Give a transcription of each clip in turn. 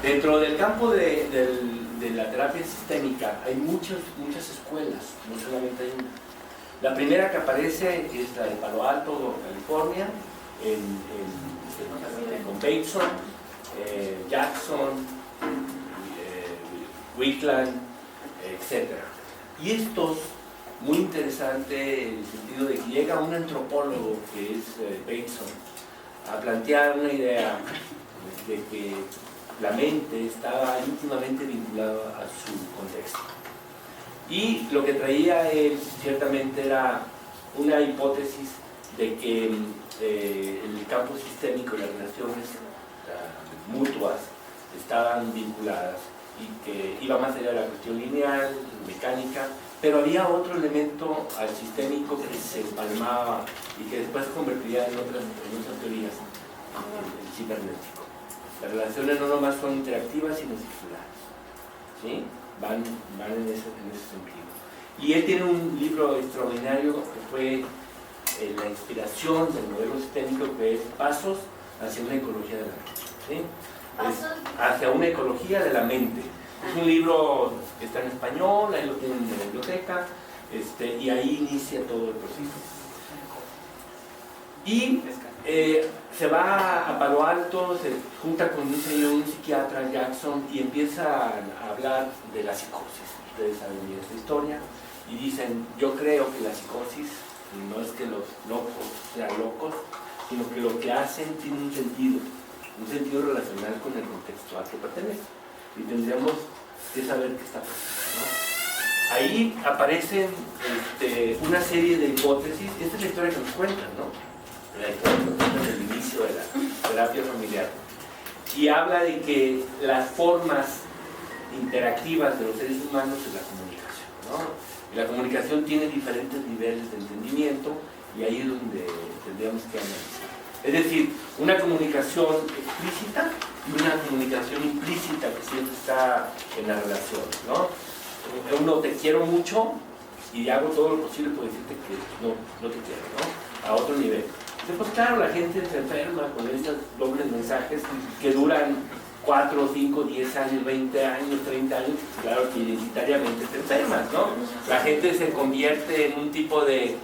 Dentro del campo de la terapia sistémica hay muchas escuelas, no solamente hay una. La primera que aparece es la de Palo Alto, California, con Bateson, Jackson, Wheatland, etc. Y estos, muy interesante en el sentido de que llega un antropólogo que es Bateson a plantear una idea de que la mente estaba íntimamente vinculada a su contexto. Y lo que traía él ciertamente era una hipótesis de que el campo sistémico y las relaciones mutuas estaban vinculadas y que iba más allá de la cuestión lineal, mecánica, pero había otro elemento al sistémico que se empalmaba y que después se convertiría en otras teorías, el cibernético. Las relaciones no nomás son interactivas, sino circulares, ¿sí? Van en ese sentido. Y él tiene un libro extraordinario que fue la inspiración del modelo sistémico, que es Pasos hacia una ecología de la mente, ¿sí? Hacia una ecología de la mente. Es un libro que está en español, ahí lo tienen en la biblioteca, y ahí inicia todo el proceso. Y se va a Palo Alto, se junta con un psiquiatra, Jackson, y empieza a hablar de la psicosis. Ustedes saben bien esta historia, y dicen, yo creo que la psicosis no es que los locos sean locos, sino que lo que hacen tiene un sentido relacional con el contexto al que pertenece. Y tendríamos que saber qué está pasando, ¿no? Ahí aparecen una serie de hipótesis. Esta es la historia que nos cuentan, ¿no? La historia que nos cuentan del inicio de la terapia familiar. Y habla de que las formas interactivas de los seres humanos es la comunicación, ¿no? Y la comunicación tiene diferentes niveles de entendimiento, y ahí es donde tendríamos que analizar. Es decir, una comunicación explícita y una comunicación implícita que siempre está en la relación, ¿no? Uno, te quiero mucho y hago todo lo posible por decirte que no te quiero, ¿no? A otro nivel. Pues claro, la gente se enferma con estos dobles mensajes que duran 4, 5, 10 años, 20 años, 30 años, claro que identitariamente te enfermas, ¿no? La gente se convierte en un tipo de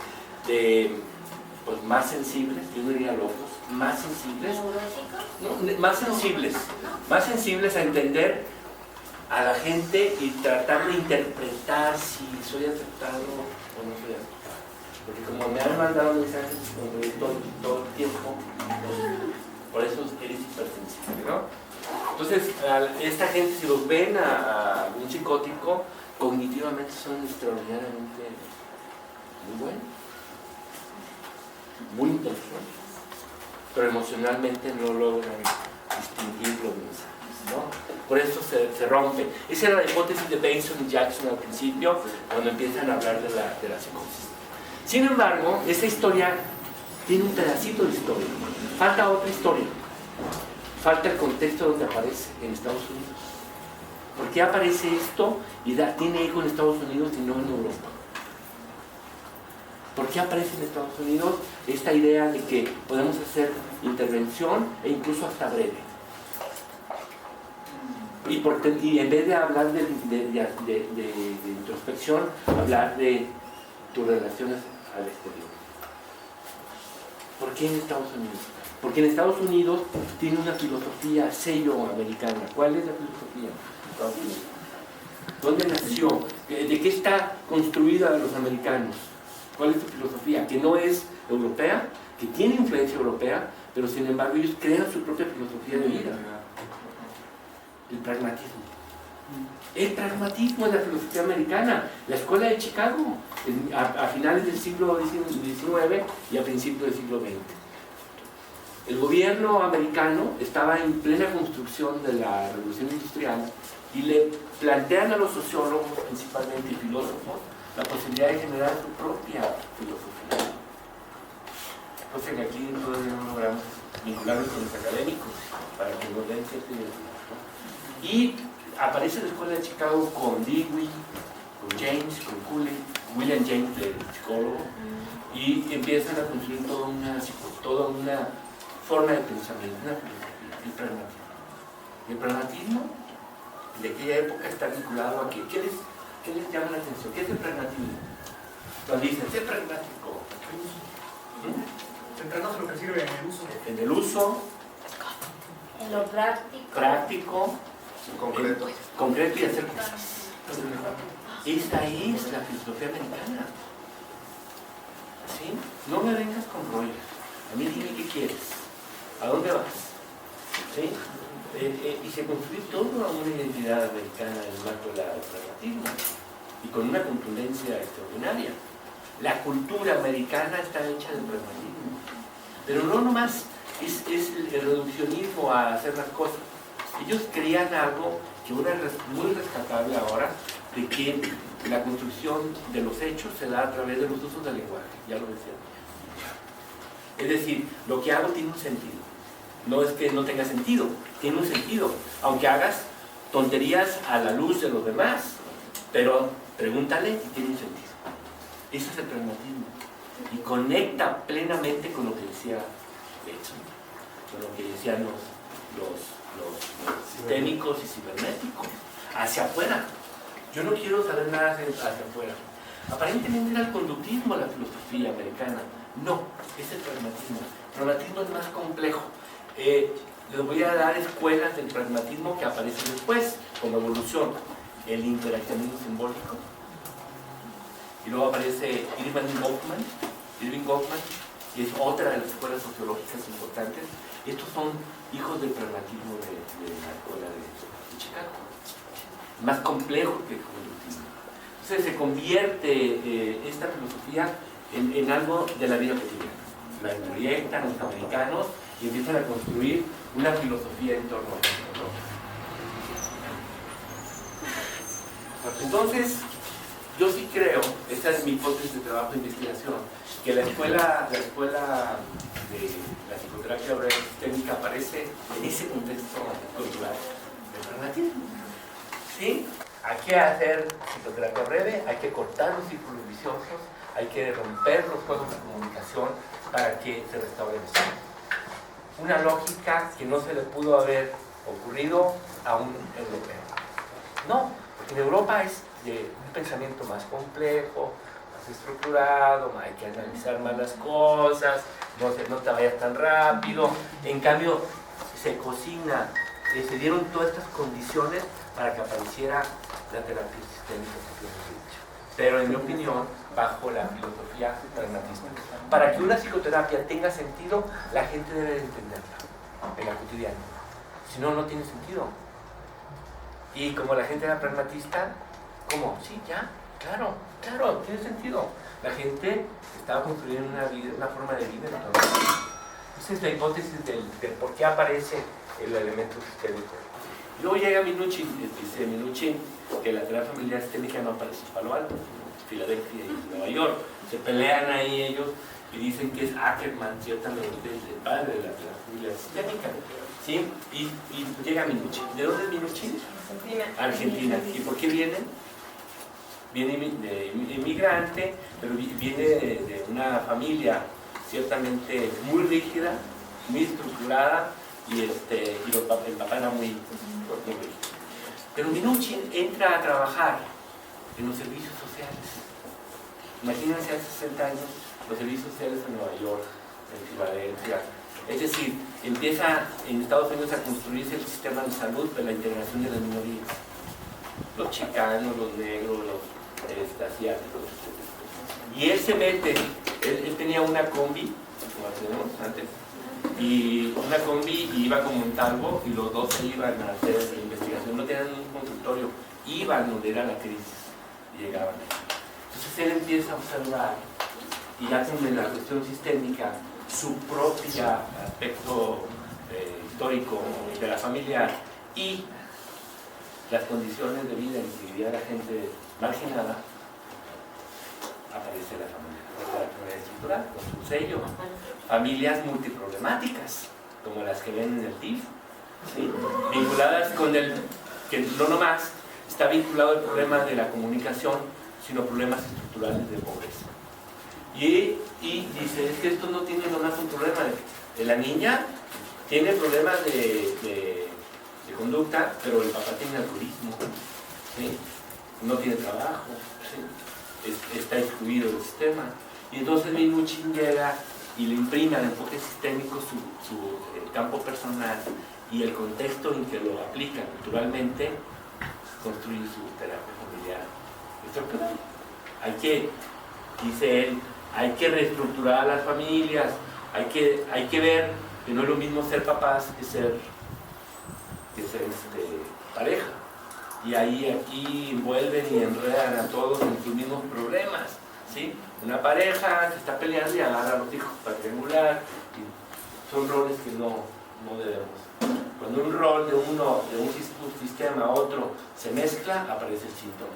pues más sensibles, yo no diría locos, más sensibles, no, más sensibles a entender a la gente y tratar de interpretar si soy aceptado o no soy aceptado. Porque como me han mandado mensajes todo el tiempo, pues, por eso eres hipersensible, ¿no? Entonces, esta gente, si los ven a un psicótico, cognitivamente son extraordinariamente muy buenos, muy inteligentes, pero emocionalmente no logran distinguir los mensajes, ¿no? Por eso se rompe. Esa era la hipótesis de Bateson y Jackson al principio, cuando empiezan a hablar de la psicosis. Sin embargo, esta historia tiene un pedacito de historia. Falta otra historia. Falta el contexto donde aparece en Estados Unidos. ¿Por qué aparece esto y tiene eco en Estados Unidos y no en Europa? ¿Por qué aparece en Estados Unidos esta idea de que podemos hacer intervención e incluso hasta breve? Y en vez de hablar de introspección, hablar de tus relaciones al exterior. ¿Por qué en Estados Unidos? Porque en Estados Unidos tiene una filosofía sello americana. ¿Cuál es la filosofía de Estados Unidos? ¿Dónde nació? ¿De qué está construida los americanos? ¿Cuál es su filosofía? Que no es europea, que tiene influencia europea, pero sin embargo ellos crean su propia filosofía de vida. El pragmatismo. El pragmatismo es la filosofía americana. La escuela de Chicago, a finales del siglo XIX y a principios del siglo XX. El gobierno americano estaba en plena construcción de la revolución industrial y le plantean a los sociólogos, principalmente y filósofos, la posibilidad de generar su propia filosofía. Cosa que aquí todavía no logramos vincularnos con los académicos para que nos den cierta identidad, ¿no? Y aparece la escuela de Chicago con Dewey, con James, con Cooley, William James, el psicólogo, y empiezan a construir toda una forma de pensamiento, una filosofía, el pragmatismo. El pragmatismo de aquella época está vinculado a ¿qué les llama la atención? ¿Qué es el pragmatismo? Cuando dicen, sé pragmático. Centrarnos en lo que sirve en el uso. En el uso. En lo práctico. Práctico. Concreto y hacer cosas. Esta es la filosofía americana. ¿Sí? No me vengas con rollos. A mí dime qué quieres. ¿A dónde vas? ¿Sí? Y se construye toda una identidad americana en el marco del pragmatismo y con una contundencia extraordinaria. La cultura americana está hecha de pragmatismo, pero no nomás es el reduccionismo a hacer las cosas. Ellos creían algo que ahora es muy rescatable ahora, de que la construcción de los hechos se da a través de los usos del lenguaje, ya lo decía. Es decir, lo que hago tiene un sentido. No es que no tenga sentido, tiene un sentido. Aunque hagas tonterías a la luz de los demás, pero pregúntale y tiene un sentido. Eso es el pragmatismo. Y conecta plenamente con lo que decía Edson, con lo que decían los sistémicos y cibernéticos, hacia afuera. Yo no quiero saber nada hacia afuera. Aparentemente era el conductismo la filosofía americana. No, es el pragmatismo. El pragmatismo es más complejo. Les voy a dar escuelas del pragmatismo que aparecen después, como evolución. El interaccionismo simbólico. Y luego aparece Irving Goffman, que es otra de las escuelas sociológicas importantes. Estos son hijos del pragmatismo de la escuela de Chicago. Más complejo que el conductismo. Entonces se convierte esta filosofía en algo de la vida cotidiana. La proyectan los americanos y empiezan a construir una filosofía en torno a esto, ¿no? Entonces, yo sí creo, esta es mi hipótesis de trabajo de investigación, que la escuela de la psicoterapia obrera sistémica aparece en ese contexto cultural del pragmatismo. ¿Sí? Hay que hacer psicoterapia breve, hay que cortar los círculos viciosos, hay que romper los juegos de comunicación para que se restaure el Estado. Una lógica que no se le pudo haber ocurrido a un europeo. No, porque en Europa es de un pensamiento más complejo, más estructurado, hay que analizar más las cosas, no te vayas tan rápido. En cambio, se cocina, se dieron todas estas condiciones para que apareciera la terapia sistémica, pero en mi opinión, bajo la filosofía pragmatista. Para que una psicoterapia tenga sentido, la gente debe de entenderla en la cotidiana. Si no, no tiene sentido. Y como la gente era pragmatista, ¿cómo? Sí, ya, claro, tiene sentido. La gente estaba construyendo una forma de vida. Esa es la hipótesis del por qué aparece el elemento sistémico. Luego llega Minuchin, dice Minuchin que la terapia familiar sistémica no aparece en Palo Alto, Filadelfia y Nueva York. Se pelean ahí ellos y dicen que es Ackerman, ciertamente, el padre de la terapia familiar sistémica. ¿Sí? Y llega Minuchin. ¿De dónde es Minuchin? Argentina. ¿Y por qué vienen? Viene de inmigrante, pero viene de una familia ciertamente muy rígida, muy estructurada, y el papá era muy rígido. Pero Minuchin entra a trabajar en los servicios sociales. Imagínense hace 60 años los servicios sociales en Nueva York, en Filadelfia. Es decir, empieza en Estados Unidos a construirse el sistema de salud de la integración de las minorías. Los chicanos, los negros, los asiáticos. Y él se mete, él tenía una combi, como tenemos antes, y una combi y iba como un talgo y los dos se iban a hacer investigación, no tenían un consultorio, iban donde era la crisis y llegaban. Entonces él empieza a observar y ya con la cuestión sistémica su propio aspecto histórico de la familia y las condiciones de vida en que vivía la gente marginada, aparece la familia estructural con su sello. Familias multiproblemáticas, como las que ven en el TIF, ¿sí? Vinculadas con que no nomás está vinculado el problema de la comunicación, sino problemas estructurales de pobreza. Y dice, es que esto no tiene nomás un problema de la niña, tiene problemas de de conducta, pero el papá tiene alcoholismo, ¿sí? No tiene trabajo, ¿sí? Está excluido del sistema. Y entonces Minuchin llega y le imprime al enfoque sistémico su campo personal y el contexto en que lo aplica culturalmente construye su terapia familiar estructural. Dice él, hay que reestructurar a las familias, hay que ver que no es lo mismo ser papás que ser pareja. Y ahí aquí envuelven y enredan a todos en sus mismos problemas, ¿sí? Una pareja que está peleando y agarra a los hijos para triangular, y son roles que no debemos. Cuando un rol de un sistema a otro se mezcla, aparece el síntoma,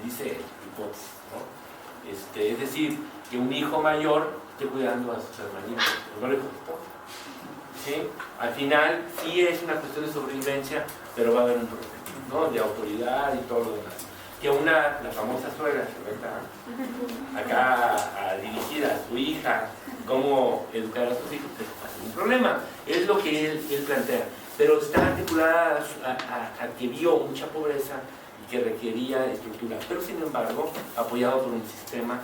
dice hipótesis, ¿no? Es decir, que un hijo mayor esté cuidando a sus hermanitos, no le costó. ¿Sí? Al final sí es una cuestión de sobrevivencia, pero va a haber un problema, ¿no? De autoridad y todo lo demás. Que la famosa suegra se meta acá a dirigir a su hija, cómo educar a sus hijos, pues es un problema. Es lo que él plantea. Pero está articulada a que vio mucha pobreza y que requería estructura. Pero sin embargo, apoyado por un sistema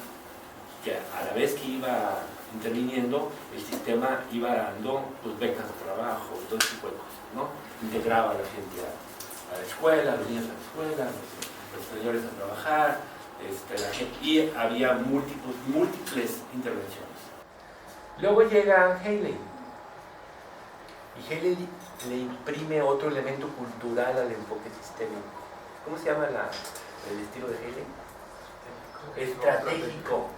que a la vez que iba interviniendo, el sistema iba dando pues, becas de trabajo, todo ese tipo de cosas, ¿no? Integraba a la gente a la escuela, a los niños a la escuela, los señores a trabajar, y había múltiples intervenciones. Luego llega Haley, y Haley le imprime otro elemento cultural al enfoque sistémico. ¿Cómo se llama el estilo de Haley? Estratégico,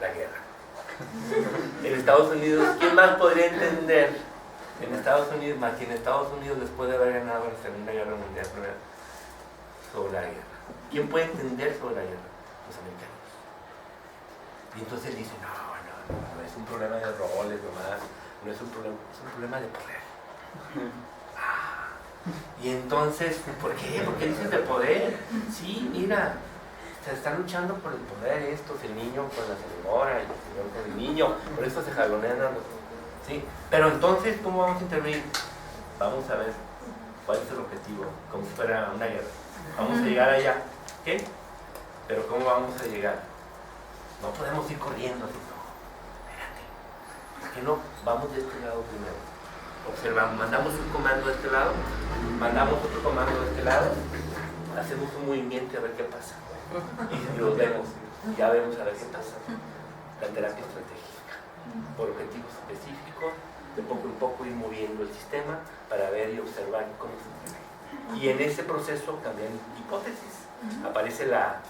la guerra. En Estados Unidos, ¿quién más podría entender en Estados Unidos, más que en Estados Unidos después de haber ganado la Segunda Guerra Mundial sobre la guerra? ¿Quién puede entender sobre la guerra? Los americanos. Y entonces él dice, no es un problema de roles nomás, no es un problema de poder. Y entonces, ¿por qué? ¿Por qué dices de poder? Sí, mira, se están luchando por el poder estos, el niño con la señora, y el señor con el niño, por eso se jalonean a los... ¿Sí? Pero entonces, ¿cómo vamos a intervenir? Vamos a ver cuál es el objetivo, como si fuera una guerra. Vamos a llegar allá, ¿qué? Pero ¿cómo vamos a llegar? No podemos ir corriendo así, no, espérate, ¿por qué no? Vamos de este lado primero. Observamos, mandamos un comando de este lado, mandamos otro comando de este lado, hacemos un movimiento y a ver qué pasa. Y los vemos, ya vemos a ver qué pasa. La terapia estratégica, por objetivos específicos, de poco en poco ir moviendo el sistema para ver y observar cómo funciona. Y en ese proceso cambian hipótesis. Aparece la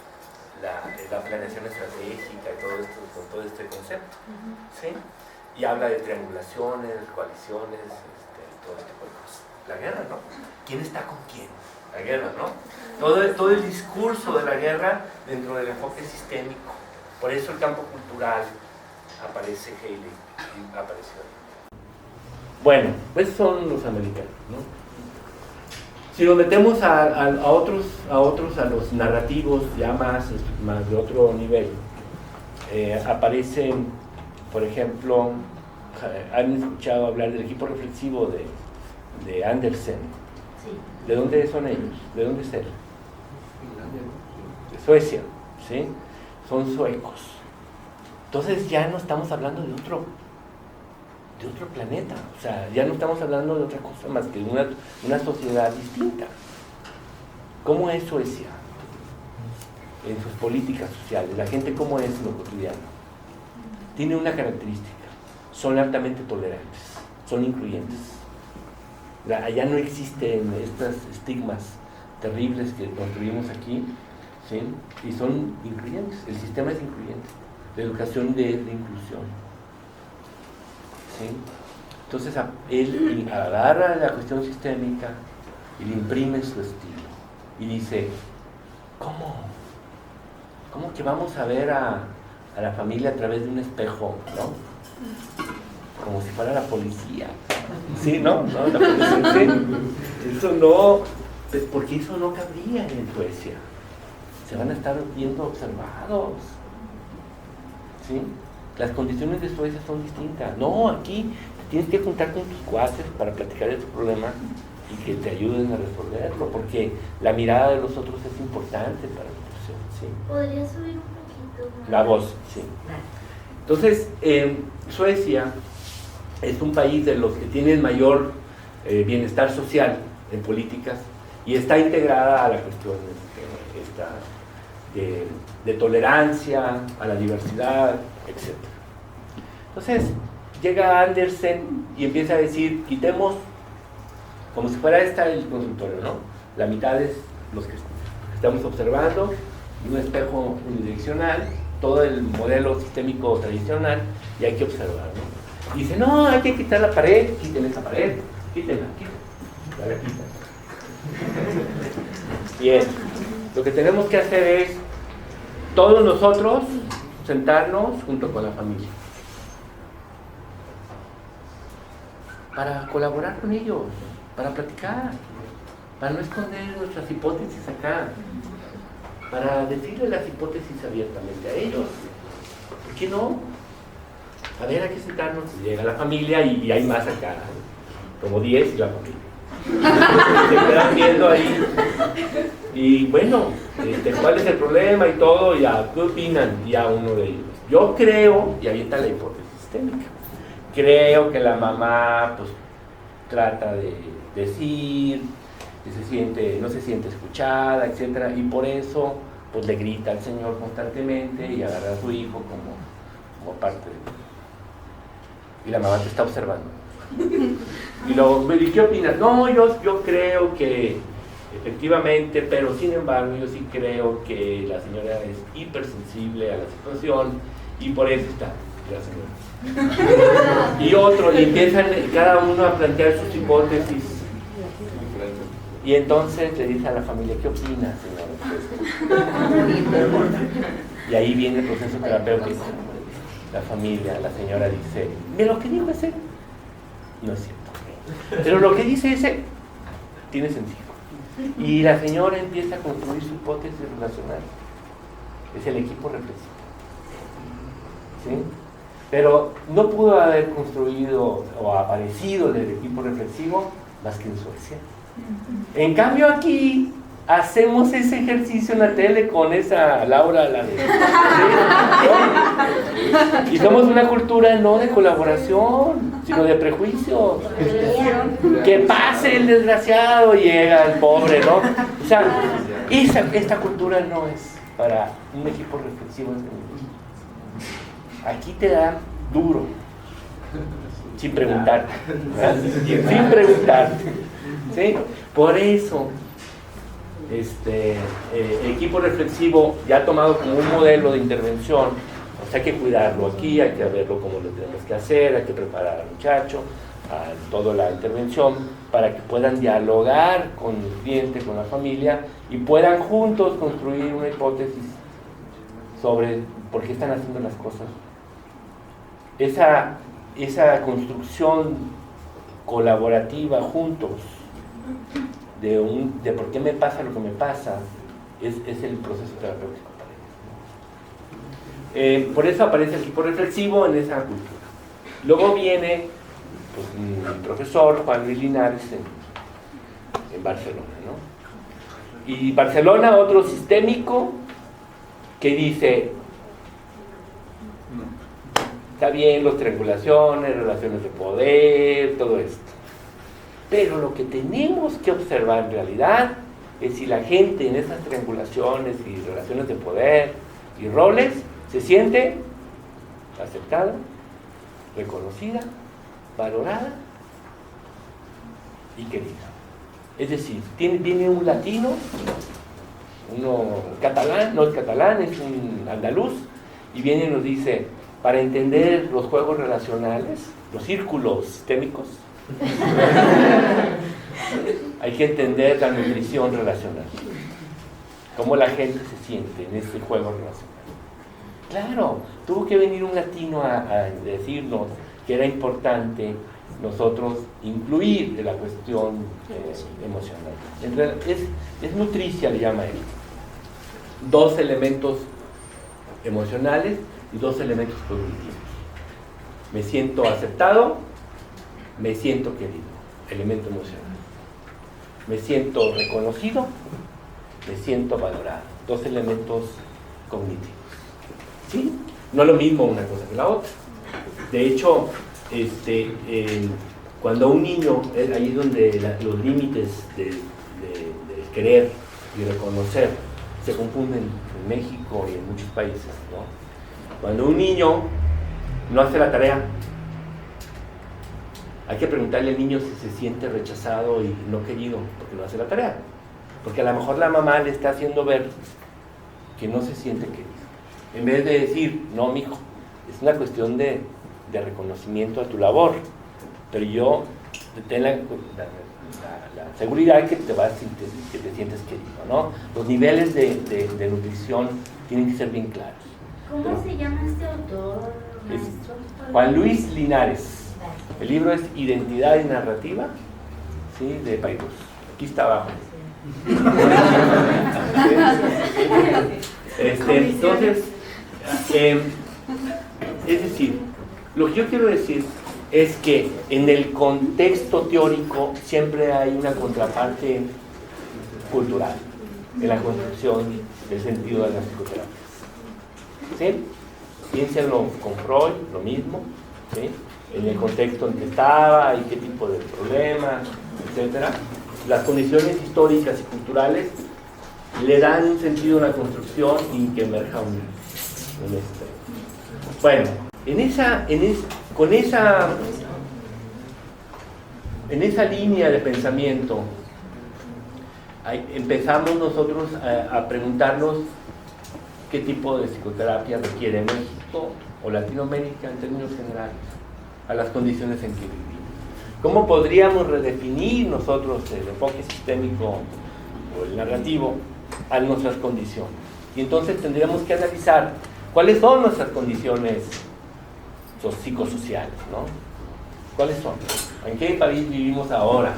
planeación estratégica y todo esto, con todo este concepto. ¿Sí? Y habla de triangulaciones, coaliciones, todo este tipo de cosas. La guerra, ¿no? ¿Quién está con quién? La guerra, ¿no? Todo el discurso de la guerra dentro del enfoque sistémico. Por eso el campo cultural aparece Haley y apareció ahí. Bueno, pues son los americanos, ¿no? Si nos metemos a los narrativos ya más de otro nivel, aparecen, por ejemplo, han escuchado hablar del equipo reflexivo de Andersen. Sí. ¿De dónde son ellos? ¿De dónde es él? De Suecia, ¿sí? Son suecos. Entonces ya no estamos hablando de otro planeta, o sea, ya no estamos hablando de otra cosa más que de una sociedad distinta. ¿Cómo es Suecia en sus políticas sociales? La gente, ¿cómo es en lo cotidiano? Tiene una característica: son altamente tolerantes, son incluyentes. Allá no existen estos estigmas terribles que construimos aquí, ¿sí? Y son incluyentes, el sistema es incluyente, la educación de inclusión. ¿Sí? Entonces él agarra la cuestión sistémica y le imprime su estilo y dice, ¿cómo que vamos a ver a la familia a través de un espejo, ¿no? Como si fuera la policía, ¿sí? ¿No? La policía, ¿sí? Eso no, porque eso no cabría en Suecia, se van a estar viendo observados, ¿sí? Las condiciones de Suecia son distintas. No, aquí tienes que juntar con tus cuates para platicar de tu problema y que te ayuden a resolverlo, porque la mirada de los otros es importante para la proceso, ¿sí? ¿Podría subir un poquito más? La voz, sí. Entonces, Suecia es un país de los que tienen mayor bienestar social en políticas y está integrada a la cuestión de tolerancia, a la diversidad, etc. Entonces, llega Andersen y empieza a decir, quitemos, como si fuera el consultorio, ¿no? La mitad es los que estamos observando, un espejo unidireccional, todo el modelo sistémico tradicional, y hay que observar, ¿no? Dice, no, hay que quitar la pared, quiten esa pared, quítenla, ya la quitan. Bien, lo que tenemos que hacer es, todos nosotros, sentarnos junto con la familia, para colaborar con ellos, para platicar, para no esconder nuestras hipótesis acá, para decirle las hipótesis abiertamente a ellos. ¿Por qué no? A ver, hay que sentarnos. Llega la familia y hay más acá, como 10 y la familia. Se quedan viendo ahí. Y bueno, ¿cuál es el problema y todo? Ya, ¿qué opinan? Ya uno de ellos. Yo creo, y ahí está la hipótesis sistémica, creo que la mamá pues trata de decir que no se siente escuchada, etcétera, y por eso pues le grita al Señor constantemente y agarra a su hijo como parte de... Y la mamá te está observando. Y luego, ¿y qué opinas? No, yo creo que efectivamente, pero sin embargo yo sí creo que la señora es hipersensible a la situación y por eso está la señora. Y empiezan cada uno a plantear sus hipótesis. Y entonces le dice a la familia, ¿qué opina, señora? Y ahí viene el proceso terapéutico. La familia, la señora dice, mira lo que dijo ese, no es cierto. Pero lo que dice ese, tiene sentido. Y la señora empieza a construir su hipótesis relacional. Es el equipo reflexivo. ¿Sí? Pero no pudo haber construido o aparecido el equipo reflexivo más que en Suecia. En cambio aquí hacemos ese ejercicio en la tele con esa Laura, ¿sí? Y somos una cultura no de colaboración, sino de prejuicios. Que pase el desgraciado, llega el pobre, ¿no? O sea, esta cultura no es para un equipo reflexivo. Aquí te dan duro, sin preguntarte, sin preguntarte, ¿sí? Por eso el equipo reflexivo ya tomado como un modelo de intervención, o sea, hay que cuidarlo aquí, hay que verlo cómo lo tenemos que hacer, hay que preparar al muchacho, a toda la intervención, para que puedan dialogar con el cliente, con la familia, y puedan juntos construir una hipótesis sobre por qué están haciendo las cosas. Esa construcción colaborativa juntos de por qué me pasa lo que me pasa es el proceso terapéutico para ellos. Por eso aparece el equipo reflexivo en esa cultura. Luego viene pues, mi profesor Juan Luis Linares en Barcelona, ¿no? Y Barcelona, otro sistémico que dice, está bien las triangulaciones, relaciones de poder, todo esto, pero lo que tenemos que observar en realidad es si la gente en esas triangulaciones y relaciones de poder y roles se siente aceptada, reconocida, valorada y querida. Es decir, viene un latino, uno catalán, no es catalán, es un andaluz, y viene y nos dice, para entender los juegos relacionales, los círculos sistémicos, hay que entender la nutrición relacional, cómo la gente se siente en este juego relacional. Claro, tuvo que venir un latino a decirnos que era importante nosotros incluir la cuestión emocional. Es nutricia, le llama él. 2 elementos emocionales y 2 elementos cognitivos. Me siento aceptado, me siento querido, elemento emocional. Me siento reconocido, me siento valorado. 2 elementos cognitivos. ¿Sí? No es lo mismo una cosa que la otra. De hecho, cuando un niño, ahí es donde los límites de querer y reconocer se confunden en México y en muchos países, ¿no? Cuando un niño no hace la tarea, hay que preguntarle al niño si se siente rechazado y no querido porque no hace la tarea. Porque a lo mejor la mamá le está haciendo ver que no se siente querido. En vez de decir, no, mijo, es una cuestión de reconocimiento a tu labor, pero yo ten la seguridad que te sientes querido, ¿no? Los niveles de nutrición tienen que ser bien claros. ¿Cómo se llama este autor, maestro? Juan Luis Linares. El libro es Identidad y Narrativa, ¿sí? De Paidós. Aquí está abajo. Entonces, es decir, lo que yo quiero decir es que en el contexto teórico siempre hay una contraparte cultural en la construcción del sentido de las psicoterapias. ¿Sí? Piénsenlo con Freud, lo mismo, ¿sí? En el contexto en que estaba y qué tipo de problemas, etc. Las condiciones históricas y culturales le dan un sentido a una construcción y que emerja un Bueno, en esa línea de pensamiento empezamos nosotros a preguntarnos qué tipo de psicoterapia requiere México o Latinoamérica en términos generales a las condiciones en que vivimos. ¿Cómo podríamos redefinir nosotros el enfoque sistémico o el narrativo a nuestras condiciones? Y entonces tendríamos que analizar cuáles son nuestras condiciones psicosociales, ¿no? ¿Cuáles son? ¿En qué país vivimos ahora?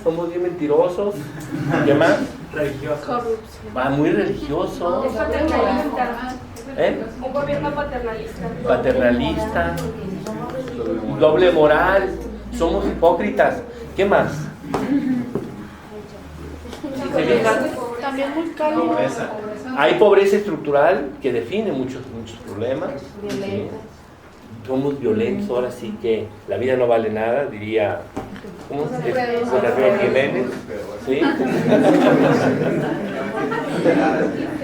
Somos bien mentirosos. ¿Qué más? Religioso. Corrupción. Muy religioso. Paternalista. Un gobierno paternalista. Paternalista. Doble moral. Somos hipócritas. ¿Qué más? ¿Se fijan? También muy cálido. Pobreza. Hay pobreza estructural que define muchos problemas. Violenta. Somos violentos, ahora sí que la vida no vale nada, diría José Alfredo Jiménez. ¿Sí?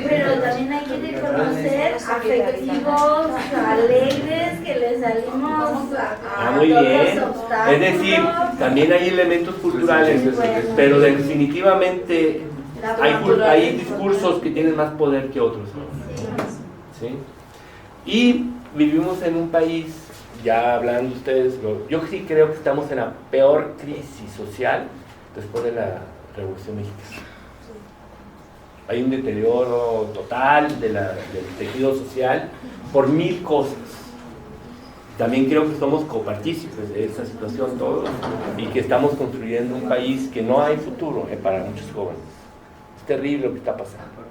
Pero también hay que reconocer afectivos, alegres, que le salimos a Muy todos bien. los obstáculos. Es decir, también hay elementos culturales, pero definitivamente hay discursos que tienen más poder que otros. ¿Sí? Y vivimos en un país, ya hablando ustedes, yo sí creo que estamos en la peor crisis social después de la Revolución Mexicana. Hay un deterioro total del tejido social por 1000 cosas. También creo que somos copartícipes de esa situación todos y que estamos construyendo un país que no hay futuro para muchos jóvenes. Es terrible lo que está pasando.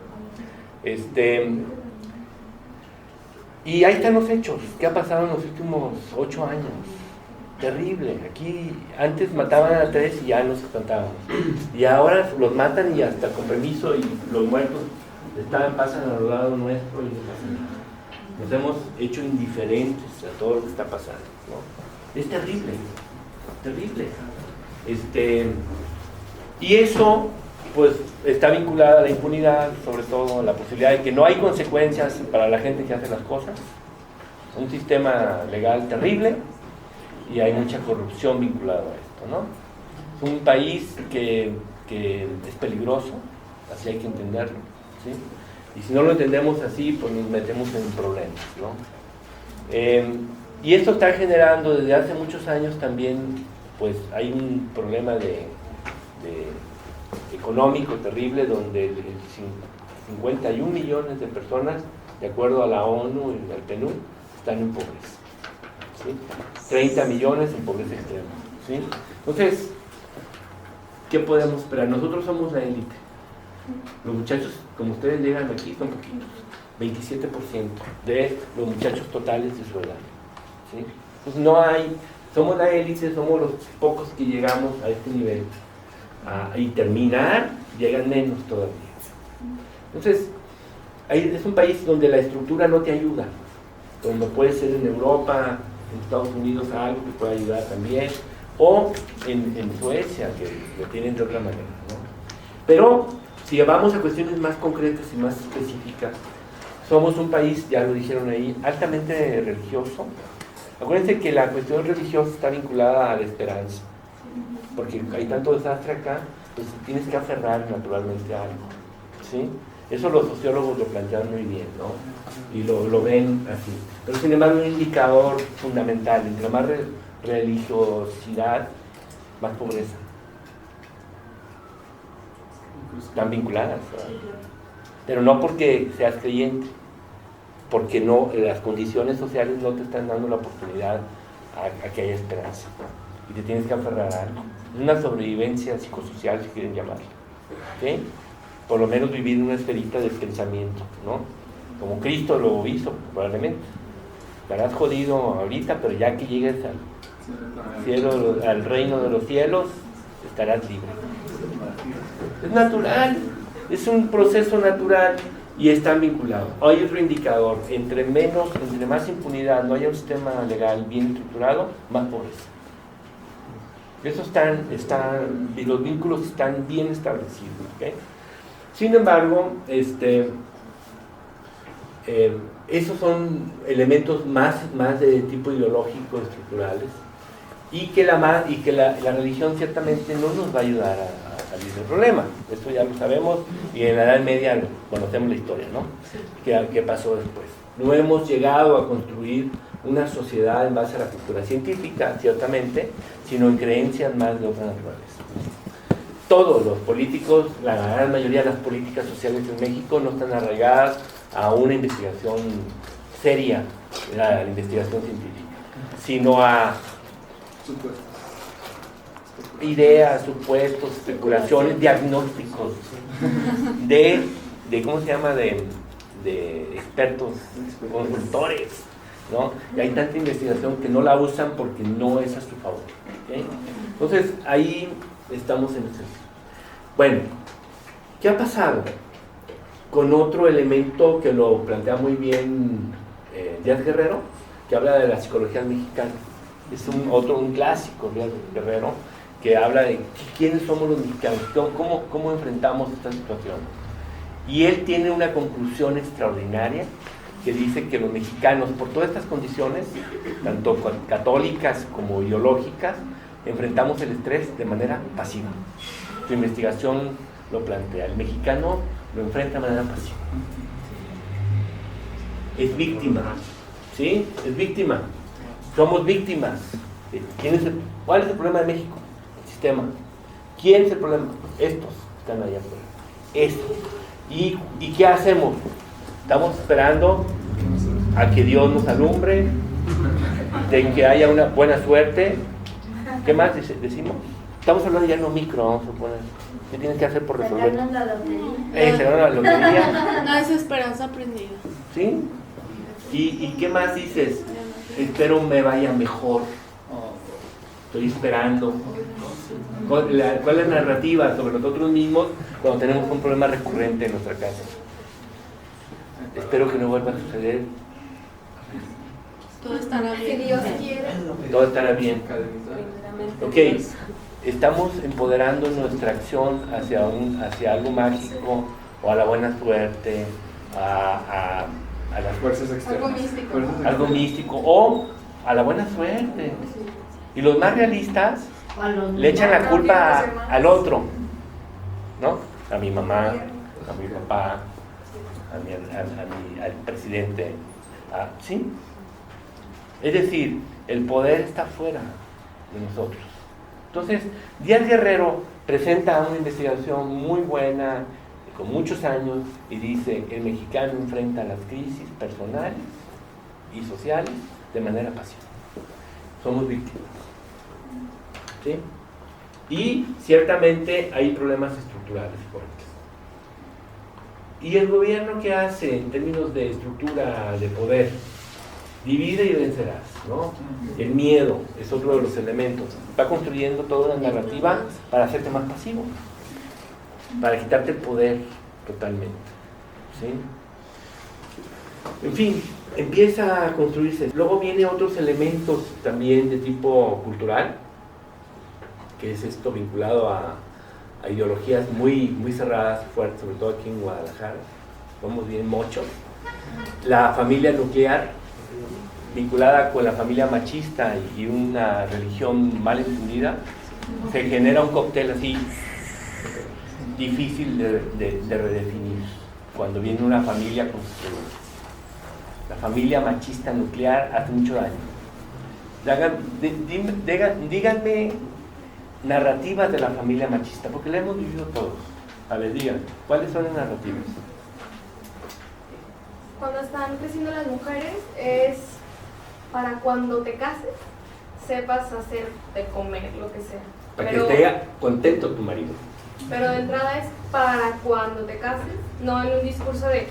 Y ahí están los hechos. ¿Qué ha pasado en los últimos 8 años? Terrible. Aquí antes mataban a 3 y ya nos espantábamos. Y ahora los matan y hasta con permiso y los muertos pasan al lado nuestro y no pasa nada. Nos hemos hecho indiferentes a todo lo que está pasando, ¿no? Es terrible. Terrible. Y eso pues está vinculada a la impunidad, sobre todo la posibilidad de que no hay consecuencias para la gente que hace las cosas, un sistema legal terrible y hay mucha corrupción vinculada a esto, ¿no? Es un país que es peligroso, así hay que entenderlo, ¿sí? Y si no lo entendemos así, pues nos metemos en problemas, ¿no? Y esto está generando desde hace muchos años también, pues hay un problema económico terrible donde 51 millones de personas, de acuerdo a la ONU y al PNUD, están en pobreza, ¿sí? 30 millones en pobreza extrema, ¿sí? Entonces, ¿qué podemos esperar? Nosotros somos la élite. Los muchachos, como ustedes llegan aquí, son poquitos, 27% de los muchachos totales de su edad, ¿sí? Entonces no hay Somos la élite, somos los pocos que llegamos a este nivel. Y terminar, llegan menos todavía. Entonces, es un país donde la estructura no te ayuda, como puede ser en Europa, en Estados Unidos algo que puede ayudar también, o en Suecia, que lo tienen de otra manera, ¿no? Pero, si vamos a cuestiones más concretas y más específicas, somos un país, ya lo dijeron ahí, altamente religioso. Acuérdense que la cuestión religiosa está vinculada a la esperanza, porque hay tanto desastre acá, pues tienes que aferrar naturalmente a algo, ¿sí? Eso los sociólogos lo plantean muy bien, ¿no? Y lo ven así. Pero sin embargo, un indicador fundamental, entre más religiosidad, más pobreza. Están vinculadas, ¿verdad? Pero no porque seas creyente, porque no, las condiciones sociales no te están dando la oportunidad a que haya esperanza. Y te tienes que aferrar a algo. Es una sobrevivencia psicosocial, si quieren llamarlo. ¿Okay? Por lo menos vivir en una esferita de pensamiento, ¿no? Como Cristo lo hizo, probablemente. Estarás jodido ahorita, pero ya que llegues al cielo, al reino de los cielos, estarás libre. Es natural, es un proceso natural y están vinculados. Hay otro indicador, entre más impunidad, no haya un sistema legal bien estructurado, más pobreza. Eso y los vínculos están bien establecidos, ¿okay? Sin embargo, esos son elementos más de tipo ideológico, estructurales, y que la religión ciertamente no nos va a ayudar a salir del problema. Esto ya lo sabemos, y en la Edad Media conocemos la historia, ¿no? ¿Qué pasó después? No hemos llegado a construir una sociedad en base a la cultura científica, ciertamente, sino en creencias más de otra naturaleza. Todos los políticos, la gran mayoría de las políticas sociales en México no están arraigadas a una investigación seria, la investigación científica, sino a ideas, supuestos, especulaciones, diagnósticos de ¿cómo se llama? De expertos, consultores, ¿no? Y hay tanta investigación que no la usan porque no es a su favor, ¿okay? Entonces, ahí estamos en ese. Bueno, ¿qué ha pasado? Con otro elemento que lo plantea muy bien Díaz Guerrero, que habla de la psicología mexicana. Es un clásico, Díaz Guerrero, que habla de quiénes somos los mexicanos, cómo enfrentamos esta situación. Y él tiene una conclusión extraordinaria que dice que los mexicanos, por todas estas condiciones, tanto católicas como ideológicas, enfrentamos el estrés de manera pasiva. Su investigación lo plantea. El mexicano lo enfrenta de manera pasiva. Es víctima, ¿sí? Es víctima. Somos víctimas. ¿Cuál es el problema de México? El sistema. ¿Quién es el problema? Estos están allá afuera. Estos. ¿Y qué hacemos? Estamos esperando a que Dios nos alumbre, de que haya una buena suerte. ¿Qué más decimos? Estamos hablando ya en lo micro, vamos a poner. ¿Qué tienes que hacer por resolver? Se ganan la lotería. Se ganan la lotería. No, es esperanza aprendida. ¿Sí? ¿Y qué más dices? Espero me vaya mejor. Estoy esperando. ¿Cuál es la narrativa sobre nosotros mismos cuando tenemos un problema recurrente en nuestra casa? Espero que no vuelva a suceder. Todo estará bien. Si Dios quiere. Todo estará bien. Ok, estamos empoderando nuestra acción hacia algo mágico, o a la buena suerte, a las fuerzas externas. algo místico, o a la buena suerte. Y los más realistas le echan la culpa al otro, ¿no? A mi mamá, a mi papá, al presidente. ¿Sí? Es decir, el poder está fuera de nosotros. Entonces, Díaz Guerrero presenta una investigación muy buena, con muchos años, y dice: el mexicano enfrenta las crisis personales y sociales de manera pasiva. Somos víctimas. ¿Sí? Y ciertamente hay problemas estructurales fuertes. ¿Y el gobierno qué hace en términos de estructura de poder? Divide y vencerás, ¿no? El miedo es otro de los elementos. Va construyendo toda una narrativa para hacerte más pasivo, para quitarte el poder totalmente, ¿sí? En fin, empieza a construirse. Luego vienen otros elementos también de tipo cultural, que es esto vinculado a ideologías muy cerradas, fuertes, sobre todo aquí en Guadalajara. Vamos bien mochos. La familia nuclear, vinculada con la familia machista y una religión mal entendida, se genera un cóctel así difícil de redefinir cuando viene una familia construida. La familia machista nuclear hace mucho daño. Díganme narrativas de la familia machista, porque la hemos vivido todos. A ver, digan, ¿cuáles son las narrativas? Cuando están creciendo las mujeres es para cuando te cases sepas hacer de comer, lo que sea. Para que esté contento tu marido. Pero de entrada es para cuando te cases, no en un discurso de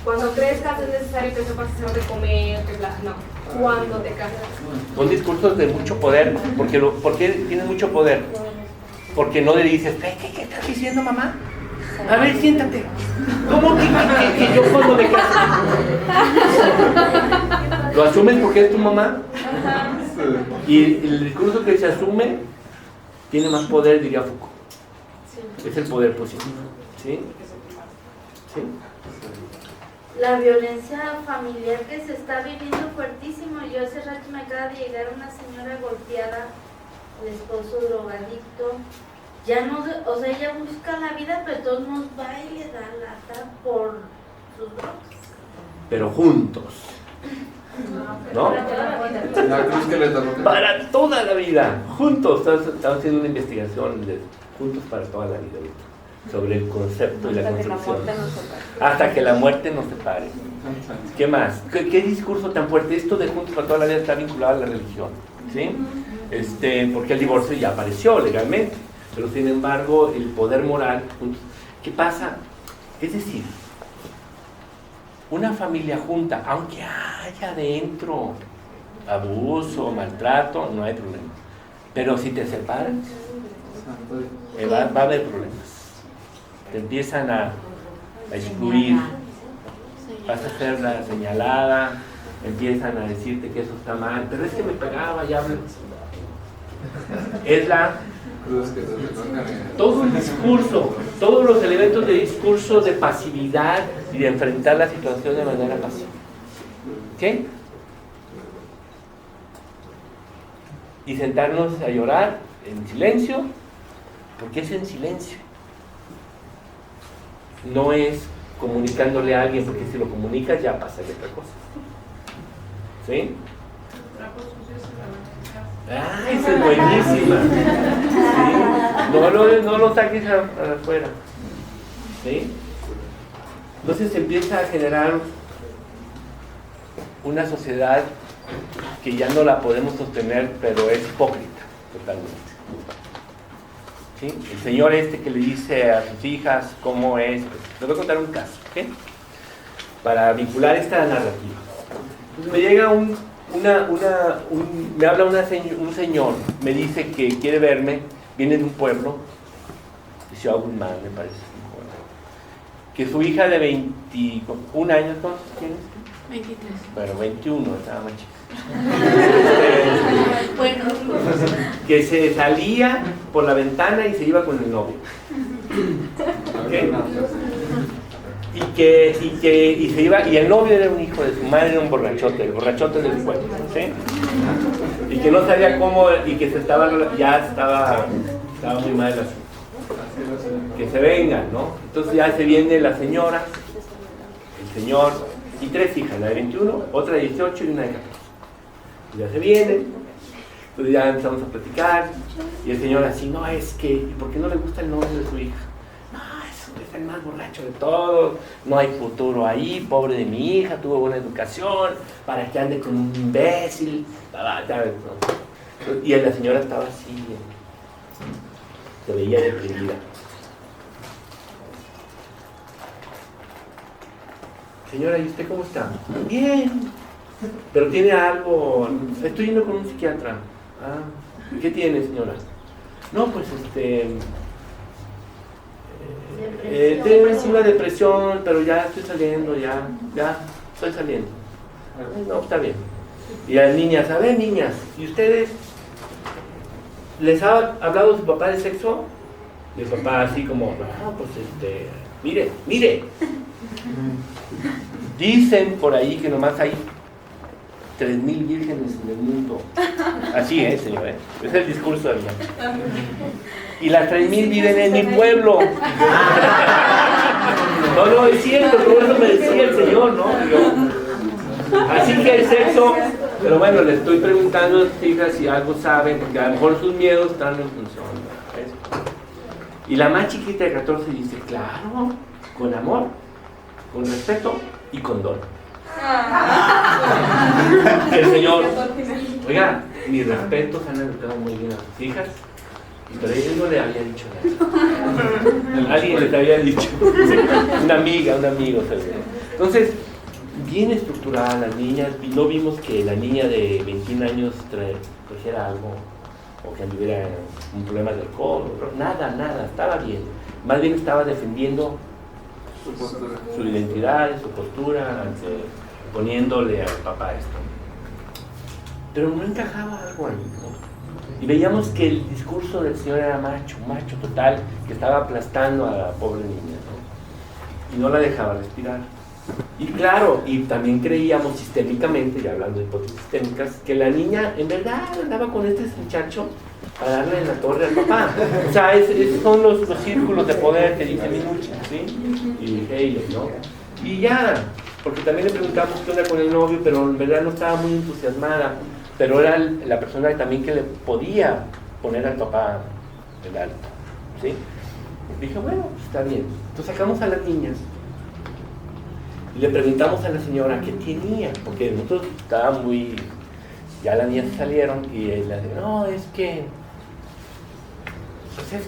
cuando crezcas es necesario que sepas hacer de comer, que bla, no, cuando te casas. Son discursos de mucho poder. ¿Por qué tienen mucho poder? Porque no le dices, ¿qué estás diciendo, mamá? A ver, siéntate. ¿Cómo que yo cuando me case? ¿Lo asumes porque es tu mamá? Y el discurso que se asume tiene más poder, diría Foucault. Es el poder positivo. ¿Sí? ¿Sí? La violencia familiar que se está viviendo fuertísimo. Yo hace rato me acaba de llegar una señora golpeada, el esposo drogadicto. Ya no, o sea, ella busca la vida, pero de todos modos va y le da lata por sus drogas. Pero juntos. ¿No? Para toda la vida. Juntos. Estamos haciendo una investigación de juntos para toda la vida sobre el concepto y la construcción. Hasta que la muerte nos separe. ¿Qué más? ¿Qué discurso tan fuerte? Esto de juntos para toda la vida está vinculado a la religión, ¿sí? Porque el divorcio ya apareció legalmente, pero sin embargo el poder moral, ¿qué pasa? Es decir, una familia junta, aunque haya dentro abuso, maltrato, no hay problema. Pero si te separas, va a haber problemas. Te empiezan a excluir, vas a ser la señalada, empiezan a decirte que eso está mal, pero es que me pegaba, ya hablo. Es todo el discurso, todos los elementos de discurso de pasividad y de enfrentar la situación de manera pasiva. ¿Qué? Y sentarnos a llorar en silencio, porque es en silencio. No es comunicándole a alguien, porque si lo comunicas ya pasa de otra cosa. ¿Sí? ¡Ah, esa es buenísima! ¿Sí? No lo saques afuera. ¿Sí? Entonces empieza a generar una sociedad que ya no la podemos sostener, pero es hipócrita totalmente. ¿Sí? El señor que le dice a sus hijas cómo es, les voy a contar un caso, ¿ok? Para vincular esta narrativa. Entonces me llega me habla un señor, me dice que quiere verme, viene de un pueblo, de Ciudad Guzmán, me parece, que su hija de 21 años, ¿cuántos tienes? 23. Bueno, 21, estaba más chica. Bueno, Que se salía por la ventana y se iba con el novio. ¿Okay? Y se iba, y el novio era un hijo de su madre, era un borrachote, el borrachote del pueblo, ¿sí? Y que no sabía cómo, y que estaba muy mal el asunto. Que se vengan, ¿no? Entonces ya se viene la señora, el señor, y 3 hijas, la de 21, otra de 18 y una de 14. Y ya se vienen, entonces ya empezamos a platicar, y el señor así, no, es que, ¿y por qué no le gusta el novio de su hija? No, es el más borracho de todos, no hay futuro ahí, pobre de mi hija, tuvo buena educación, para que ande con un imbécil, y la señora estaba así, se veía deprimida. Señora, ¿y usted cómo está? Bien. pero tiene algo, estoy yendo con un psiquiatra. Ah, ¿qué tiene, señora? No, pues tengo una depresión, pero ya estoy saliendo, ya estoy saliendo. No, está bien. Y a las niñas, a ver, niñas, ¿y ustedes les ha hablado su papá de sexo? Y el papá así como, no, pues mire. Dicen por ahí que nomás hay 3,000 vírgenes en el mundo. Así es, señor, ¿eh? Es el discurso de mi mamá. Y las 3,000 viven en mi pueblo. No, es cierto, todo eso me decía el señor, ¿no? Así que el sexo, pero bueno, le estoy preguntando a sus hijas si algo saben, porque a lo mejor sus miedos están en función, ¿ves? Y la más chiquita de 14 dice, claro, con amor, con respeto y con dolor. El señor, oiga, mis respetos, han educado muy bien a sus hijas, pero ella no le había dicho nada. Alguien les había dicho, una amiga, un amigo. Entonces, bien estructurada las niñas, no vimos que la niña de 21 años trajera algo, o que tuviera un problema de alcohol, nada, estaba bien. Más bien estaba defendiendo su identidad, su postura, poniéndole al papá esto. Pero no encajaba algo ahí, ¿no? Y veíamos que el discurso del señor era macho total, que estaba aplastando a la pobre niña, ¿no? Y no la dejaba respirar. Y claro, y también creíamos sistémicamente, ya hablando de hipótesis sistémicas, que la niña en verdad andaba con este muchacho para darle en la torre al papá. O sea, esos son los círculos de poder que dice Minuchin, ¿sí? Y ellos, ¿no? Y ya, porque también le preguntamos qué onda con el novio, pero en verdad no estaba muy entusiasmada, pero era la persona también que le podía poner al papá el alto, ¿sí? Dije, bueno, pues está bien. Entonces sacamos a las niñas y le preguntamos a la señora qué tenía, porque nosotros estábamos muy... Ya las niñas salieron y ella dijo, no, es que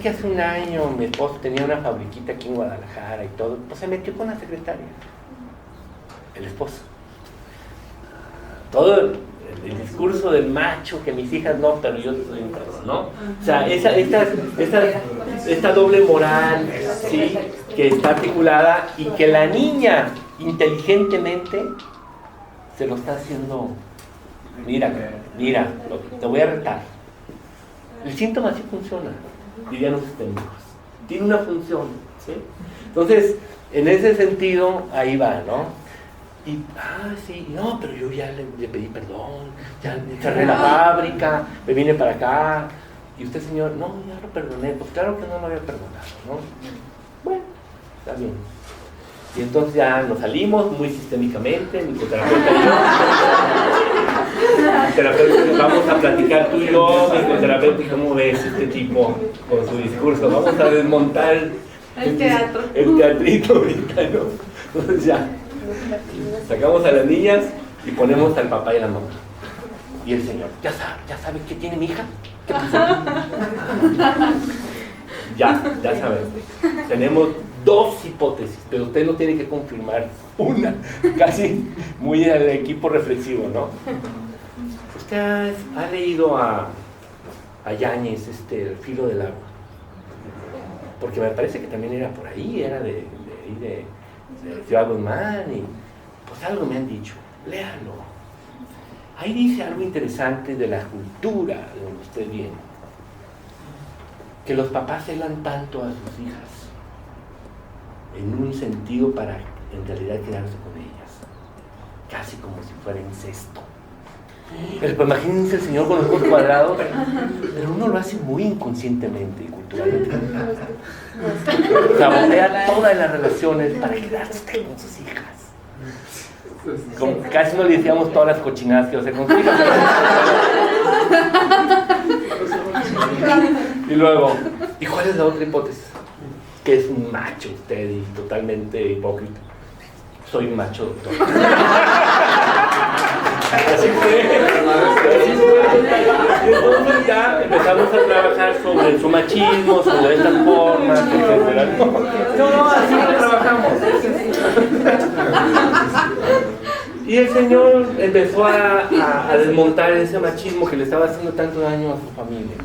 hace un año mi esposo tenía una fabriquita aquí en Guadalajara y todo, pues se metió con la secretaria, el esposo. Todo el discurso del macho, que mis hijas no, pero yo soy un cabrón, ¿no? O sea, esta doble moral, ¿sí? Que está articulada y que la niña inteligentemente se lo está haciendo. Mira, te voy a retar. El síntoma sí funciona, dirían los sistémicos. Tiene una función, ¿sí? Entonces, en ese sentido, ahí va, ¿no? Y, sí, no, pero yo ya le pedí perdón, ya cerré la fábrica, me vine para acá. Y usted, señor, no, ya lo perdoné. Pues claro que no lo había perdonado, ¿no? Bueno, está bien. Y entonces ya nos salimos muy sistémicamente, mi psicoterapeuta y yo. Mi terapeuta, vamos a platicar tú y yo, mi psicoterapeuta, y cómo ves este tipo con su discurso. Vamos a desmontar el teatrito ahorita, ¿no? Entonces ya, sacamos a las niñas y ponemos al papá y a la mamá. Y el señor, ya sabe qué tiene mi hija. ¿Qué pasó? Ya sabemos. Tenemos 2 hipótesis, pero usted no tiene que confirmar una, casi muy al equipo reflexivo, ¿no? Usted ha leído a Yáñez, El filo del agua, porque me parece que también era por ahí, era de Ciudad Guzmán, y pues algo me han dicho, léalo. Ahí dice algo interesante de la cultura de donde usted viene, que los papás celan tanto a sus hijas en un sentido para en realidad quedarse con ellas, casi como si fuera incesto. Pero pues, imagínense el señor con los ojos cuadrados, pero uno lo hace muy inconscientemente y culturalmente. Sabotea todas las relaciones para quedarse con sus hijas. Como casi no le decíamos todas las cochinadas que hace con sus hijas. Y luego, ¿y cuál es la otra hipótesis? Que es un macho usted y totalmente hipócrita. Soy un macho, doctor. Así fue. Y entonces ya empezamos a trabajar sobre su machismo, sobre estas formas, etc. No, así lo trabajamos. Y el señor empezó a desmontar ese machismo que le estaba haciendo tanto daño a su familia.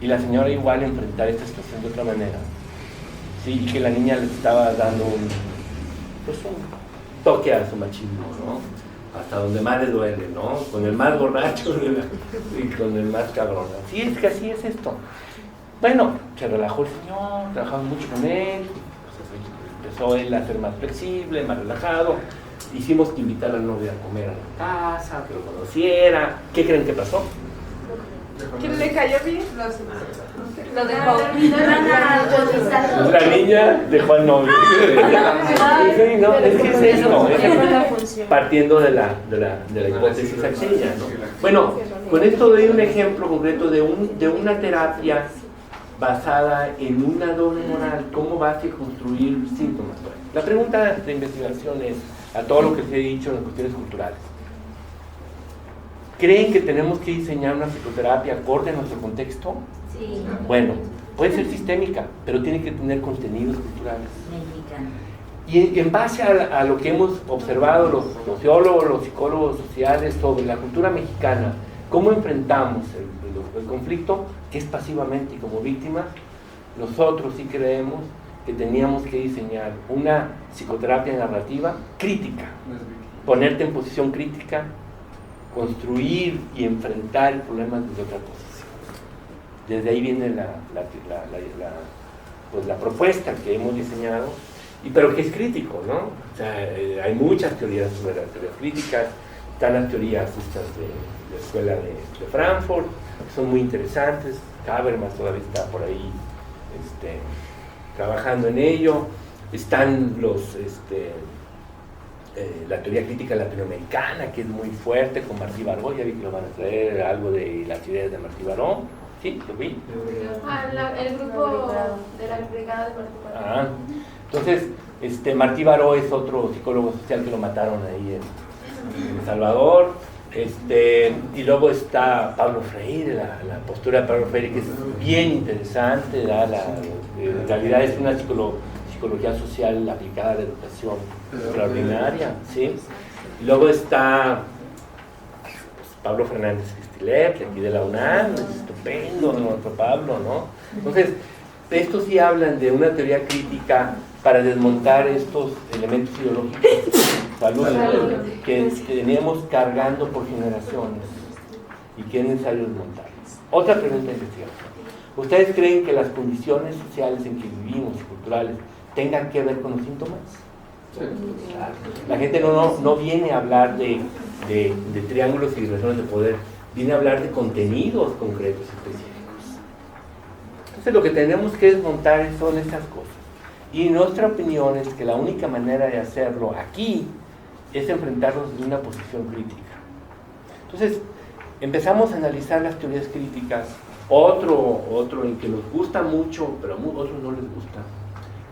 Y la señora igual enfrentar esta situación de otra manera. Sí, y que la niña le estaba dando un toque a su machismo, ¿no? Hasta donde más le duele, ¿no? Con el más borracho y con el más cabrón. Sí, es que así es esto. Bueno, se relajó el señor, trabajamos mucho con él, empezó él a ser más flexible, más relajado. Hicimos que invitar a la novia a comer a la casa, que lo conociera. ¿Qué creen que pasó? ¿Quién le cayó bien? Lo dejó. Iban a alcoholizar. La niña dejó al novio. Sí, no, es que es esto. Partiendo de la hipótesis aquella, ¿no? Bueno, con esto doy un ejemplo concreto de una terapia basada en una doble moral. ¿Cómo vas a construir síntomas? La pregunta de investigación es, a todo lo que se ha dicho en las cuestiones culturales, ¿creen que tenemos que diseñar una psicoterapia acorde a nuestro contexto? Sí. Bueno, puede ser sistémica, pero tiene que tener contenidos culturales. Mexicana. Y en base a lo que hemos observado los sociólogos, los psicólogos sociales sobre la cultura mexicana, cómo enfrentamos el conflicto, que es pasivamente y como víctima, nosotros sí creemos que teníamos que diseñar una psicoterapia narrativa crítica, ponerte en posición crítica, construir y enfrentar el problema desde otra posición. Desde ahí viene la propuesta que hemos diseñado, pero que es crítico, ¿no? O sea, hay muchas teorías sobre las teorías críticas, están las teorías estas de la escuela de Frankfurt, que son muy interesantes. Habermas todavía está por ahí trabajando en ello. Están la teoría crítica latinoamericana, que es muy fuerte, con Martí Baró. Ya vi que lo van a traer, algo de las ideas de Martí Baró. ¿Sí? ¿Lo vi? El grupo de la brigada de Martí Baró. Entonces, Martí Baró es otro psicólogo social que lo mataron ahí en El Salvador. Y luego está Pablo Freire, la postura de Pablo Freire, que es bien interesante. En realidad es una psicología social aplicada a la educación extraordinaria, ¿sí? Y luego está Pablo Fernández Cristilet, de aquí de la UNAM, es estupendo nuestro Pablo, ¿no? Entonces, estos sí hablan de una teoría crítica para desmontar estos elementos ideológicos, que teníamos cargando por generaciones y que es necesario desmontar. Otra pregunta de investigación. ¿Ustedes creen que las condiciones sociales en que vivimos y culturales tengan que ver con los síntomas? Sí. Claro. La gente no viene a hablar de triángulos y relaciones de poder, viene a hablar de contenidos concretos específicos. Entonces lo que tenemos que desmontar son estas cosas. Y nuestra opinión es que la única manera de hacerlo aquí es enfrentarnos desde una posición crítica. Entonces, empezamos a analizar las teorías críticas. Otro en que nos gusta mucho, pero a otros no les gusta,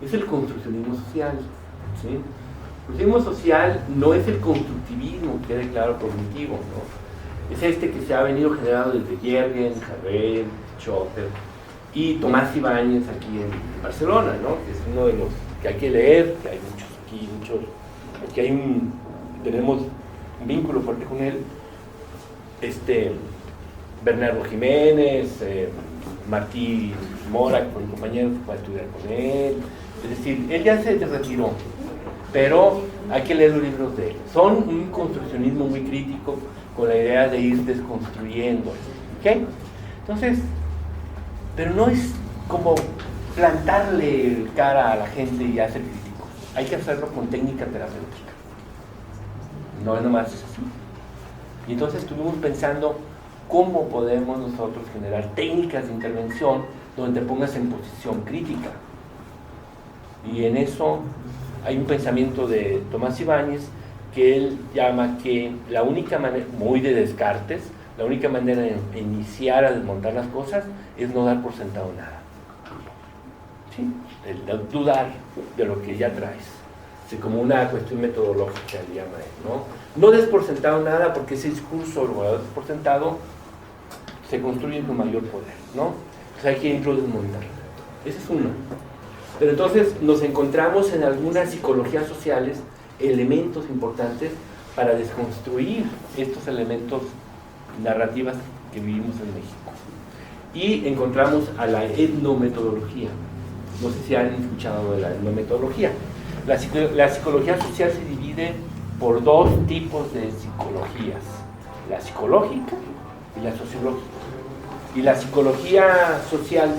es el construccionismo social. ¿Sí? El construccionismo social no es el constructivismo, que quede claro, cognitivo, ¿no? Es que se ha venido generando desde Yergen, Jarrell, Schotter y Tomás Ibáñez aquí en Barcelona, ¿no? Que es uno de los que hay que leer, que hay muchos aquí, tenemos un vínculo fuerte con él. Bernardo Jiménez, Martí Mora, con mi compañero, que fue a estudiar con él. Es decir, él ya se retiró, pero hay que leer los libros de él. Son un construccionismo muy crítico con la idea de ir desconstruyendo. ¿Ok? Entonces, pero no es como plantarle cara a la gente y hacer críticos. Hay que hacerlo con técnica terapéutica. No es nomás así. Y entonces estuvimos pensando cómo podemos nosotros generar técnicas de intervención donde te pongas en posición crítica. Y en eso hay un pensamiento de Tomás Ibáñez que él llama que la única manera, muy de Descartes, la única manera de iniciar a desmontar las cosas es no dar por sentado nada. ¿Sí? El dudar de lo que ya traes. Sí, como una cuestión metodológica, le llama él, ¿no? No des por sentado nada, porque ese discurso, lo das por sentado, se construye con mayor poder, ¿no? Entonces hay que irlo desmontar. Ese es uno. Pero entonces nos encontramos en algunas psicologías sociales elementos importantes para desconstruir estos elementos narrativas que vivimos en México. Y encontramos a la etnometodología. No sé si han escuchado de la etnometodología. La psicología social se divide por dos tipos de psicologías: la psicológica y la sociológica. Y la psicología social,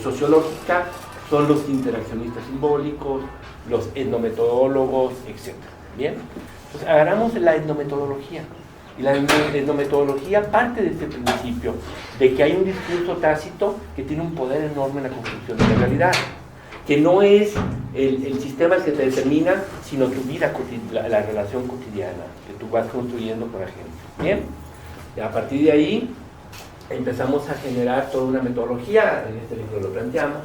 sociológica, son los interaccionistas simbólicos, los etnometodólogos, etc. ¿Bien? Entonces agarramos la etnometodología. Y la etnometodología parte de este principio de que hay un discurso tácito que tiene un poder enorme en la construcción de la realidad, que no es el sistema el que te determina, sino tu vida, la relación cotidiana que tú vas construyendo con la gente. Bien, y a partir de ahí empezamos a generar toda una metodología, en este libro lo planteamos,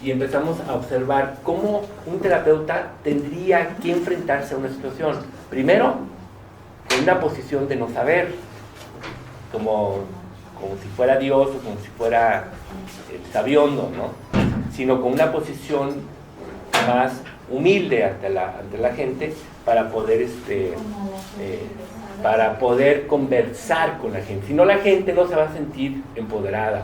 y empezamos a observar cómo un terapeuta tendría que enfrentarse a una situación. Primero, en una posición de no saber, como si fuera Dios o como si fuera el sabiondo, ¿no? Sino con una posición más humilde ante la gente para poder, para poder conversar con la gente. Si no, la gente no se va a sentir empoderada.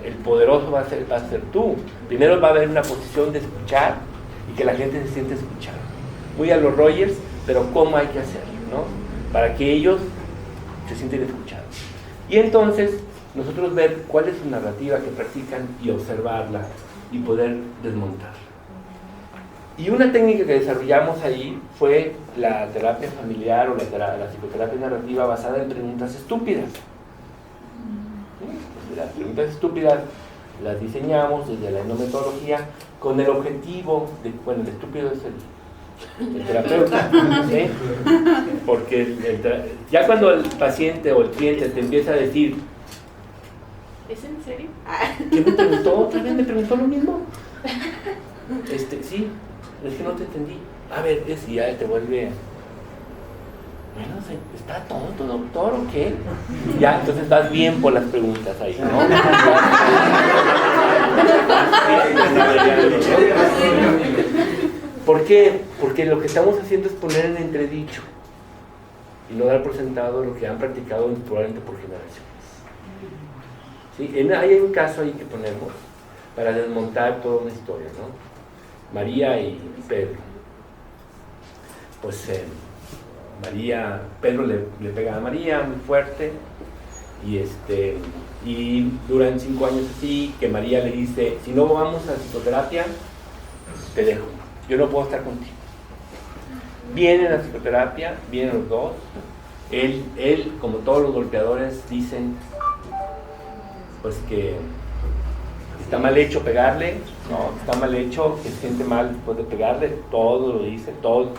El poderoso va a ser tú. Primero va a haber una posición de escuchar y que la gente se siente escuchada. Muy a los Rogers, pero ¿cómo hay que hacerlo, no? Para que ellos se sienten escuchados. Y entonces nosotros ver cuál es su narrativa que practican y observarla y poder desmontarla. Y una técnica que desarrollamos ahí fue la terapia familiar o la psicoterapia narrativa basada en preguntas estúpidas. Las preguntas estúpidas las diseñamos desde la etnometodología con el objetivo de, bueno, el estúpido es el terapeuta, ¿sí? Porque ya cuando el paciente o el cliente te empieza a decir, ¿es en serio? ¿qué me preguntó? ¿Otra vez me preguntó lo mismo? Sí, es que no te entendí. A ver, y ya te vuelve, bueno, ¿está tonto, doctor, o qué? Ya, entonces vas bien por las preguntas ahí, ¿no? ¿Por qué? Porque lo que estamos haciendo es poner en entredicho y no dar por sentado lo que han practicado probablemente por generaciones. ¿Sí? Hay un caso ahí que ponemos para desmontar toda una historia, ¿no? María y Pedro. Pues Pedro le pega a María muy fuerte y duran 5 años así, que María le dice, si no vamos a psicoterapia, te dejo. Yo no puedo estar contigo. Vienen a la psicoterapia, vienen los dos. Él, como todos los golpeadores, dicen pues que está mal hecho pegarle, no, está mal hecho, que se siente mal después de pegarle, todo lo dice, todo,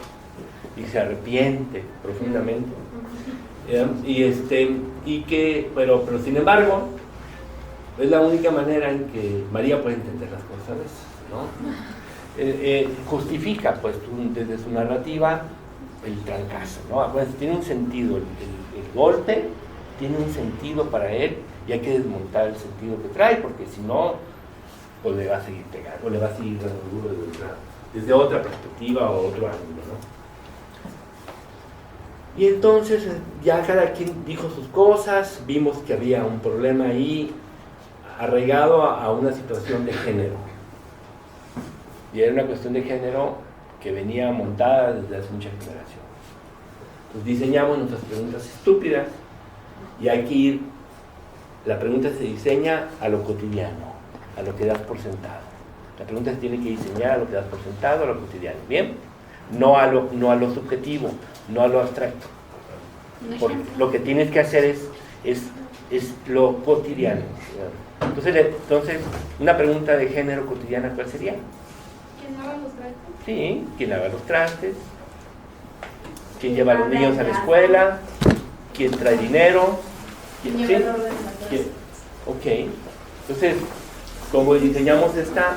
y se arrepiente profundamente. Pero sin embargo, es la única manera en que María puede entender las cosas, ¿no? Justifica pues desde su narrativa el trancazo, ¿no? Pues, tiene un sentido, el golpe tiene un sentido para él y hay que desmontar el sentido que trae, porque si no, pues le va a seguir pegando, o le va a seguir dando duro desde otra perspectiva o otro ángulo, ¿no? Y entonces ya cada quien dijo sus cosas, vimos que había un problema ahí arraigado a una situación de género. Y era una cuestión de género que venía montada desde hace muchas generaciones. Entonces diseñamos nuestras preguntas estúpidas y hay que ir, la pregunta se diseña a lo cotidiano, a lo que das por sentado. La pregunta se tiene que diseñar a lo que das por sentado, a lo cotidiano, ¿bien? No a lo subjetivo, no a lo abstracto. Porque lo que tienes que hacer es lo cotidiano. Entonces, una pregunta de género cotidiana, ¿cuál sería? ¿Quién lava los trastes? Sí, ¿quién lava los trastes? ¿Quién lleva a los niños a la escuela? ¿Quién trae dinero? ¿Quién lleva el orden de la casa? Ok, entonces, como diseñamos esta,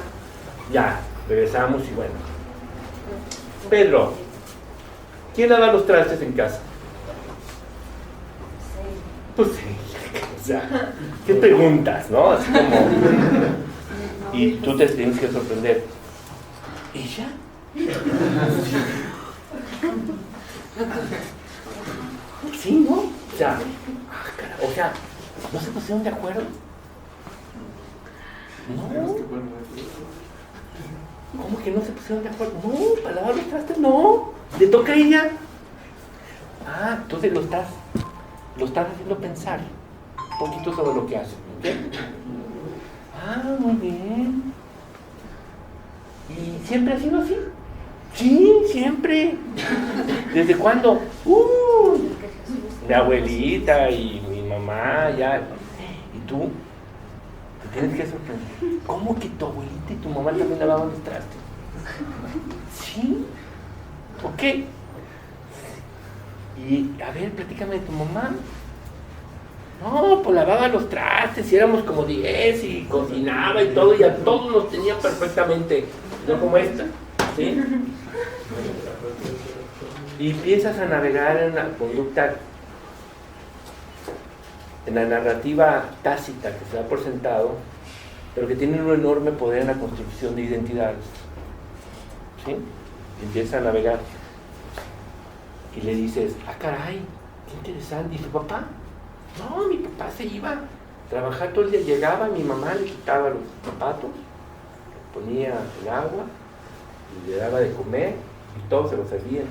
ya, regresamos y bueno. Pedro, ¿quién lava los trastes en casa? Pues sí, o sea, ¿qué preguntas, no? Así como, y tú te tienes que sorprender. ¿Ella? Sí, ¿no? O sea, ¿no se pusieron de acuerdo? No. ¿Cómo que no se pusieron de acuerdo? No, para lavar los trastes no. Le toca a ella. Ah, entonces lo estás haciendo pensar un poquito sobre lo que hace. ¿Ok? Ah, muy bien. ¿Y siempre ha sido así? Sí, siempre. ¿Desde cuándo? Mi abuelita y mi mamá ya. ¿Y tú? Te tienes que sorprender. ¿Cómo que tu abuelita y tu mamá también lavaban los trastes? Sí. Ok. Y a ver, platícame de tu mamá. No, pues lavaba los trastes y éramos como 10 y cocinaba y todo, y a todos nos tenía perfectamente, no como esta, ¿sí? Y empiezas a navegar en la conducta, en la narrativa tácita que se da por sentado, pero que tiene un enorme poder en la construcción de identidades, ¿sí? Y empiezas a navegar y le dices, ah, caray, qué interesante. ¿Y tu papá? No, mi papá se iba a trabajar todo el día, llegaba, mi mamá le quitaba los zapatos, le ponía el agua, y le daba de comer, y todo se lo servían.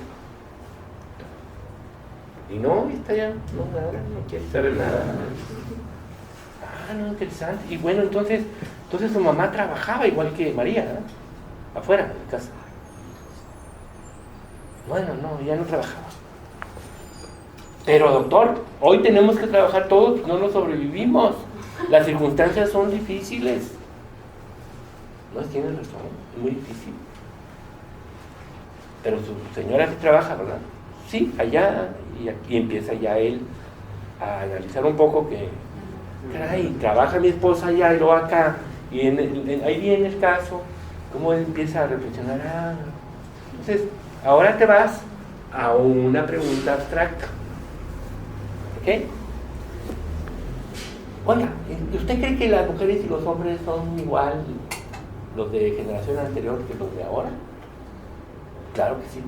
Y no, está ya, no, nada, no quiere saber nada. Ah, no, interesante. Y bueno, entonces su mamá trabajaba igual que María, ¿no? Afuera de casa. Bueno, no, ya no trabajaba. Pero doctor, hoy tenemos que trabajar todos, no nos sobrevivimos. Las circunstancias son difíciles. No, tienes razón, es muy difícil. Pero su señora sí trabaja, ¿verdad? Sí, allá, y aquí empieza ya él a analizar un poco que, caray, trabaja mi esposa allá y luego acá, y ahí viene el caso, cómo él empieza a reflexionar. Ah, entonces, ahora te vas a una pregunta abstracta. ¿Ok? Oiga, ¿usted cree que las mujeres y los hombres son igual los de generación anterior que los de ahora? Claro que sí.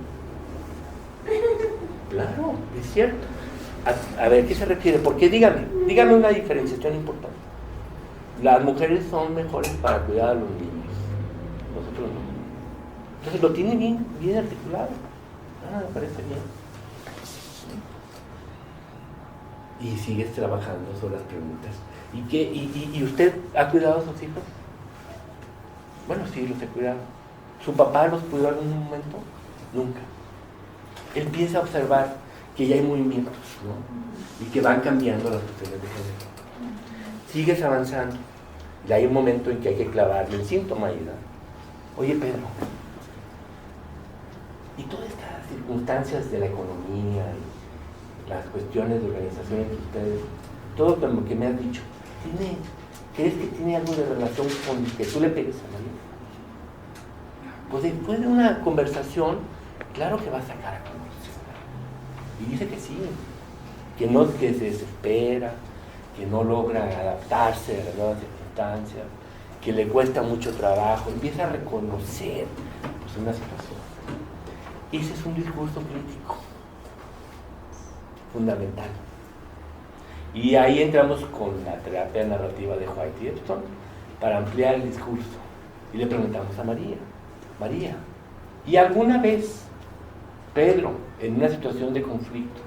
Claro, es cierto. A ver, ¿qué se refiere? Porque dígame una diferenciación importante. Las mujeres son mejores para cuidar a los niños, nosotros no. Entonces lo tiene bien articulado. Ah, me parece bien. Y sigues trabajando sobre las preguntas. ¿Y usted ha cuidado a sus hijos? Bueno, sí, los he cuidado. ¿Su papá los cuidó en algún momento? Nunca. Él empieza a observar que ya hay movimientos, ¿no? Y que van cambiando las cuestiones de género. Sigues avanzando. Y hay un momento en que hay que clavarle el síntoma ahí, ¿no? Oye, Pedro, y todas estas circunstancias de la economía y las cuestiones de organización entre ustedes, todo lo que me has dicho, ¿crees que tiene algo de relación con que tú le pegues a María? Pues después de una conversación, claro que va a sacar a conclusión. Y dice que sí, que se desespera, que no logra adaptarse a las nuevas circunstancias, que le cuesta mucho trabajo, empieza a reconocer pues, una situación. Ese es un discurso crítico, fundamental. Y ahí entramos con la terapia narrativa de White y Epstein para ampliar el discurso. Y le preguntamos a María, ¿y alguna vez Pedro, en una situación de conflicto,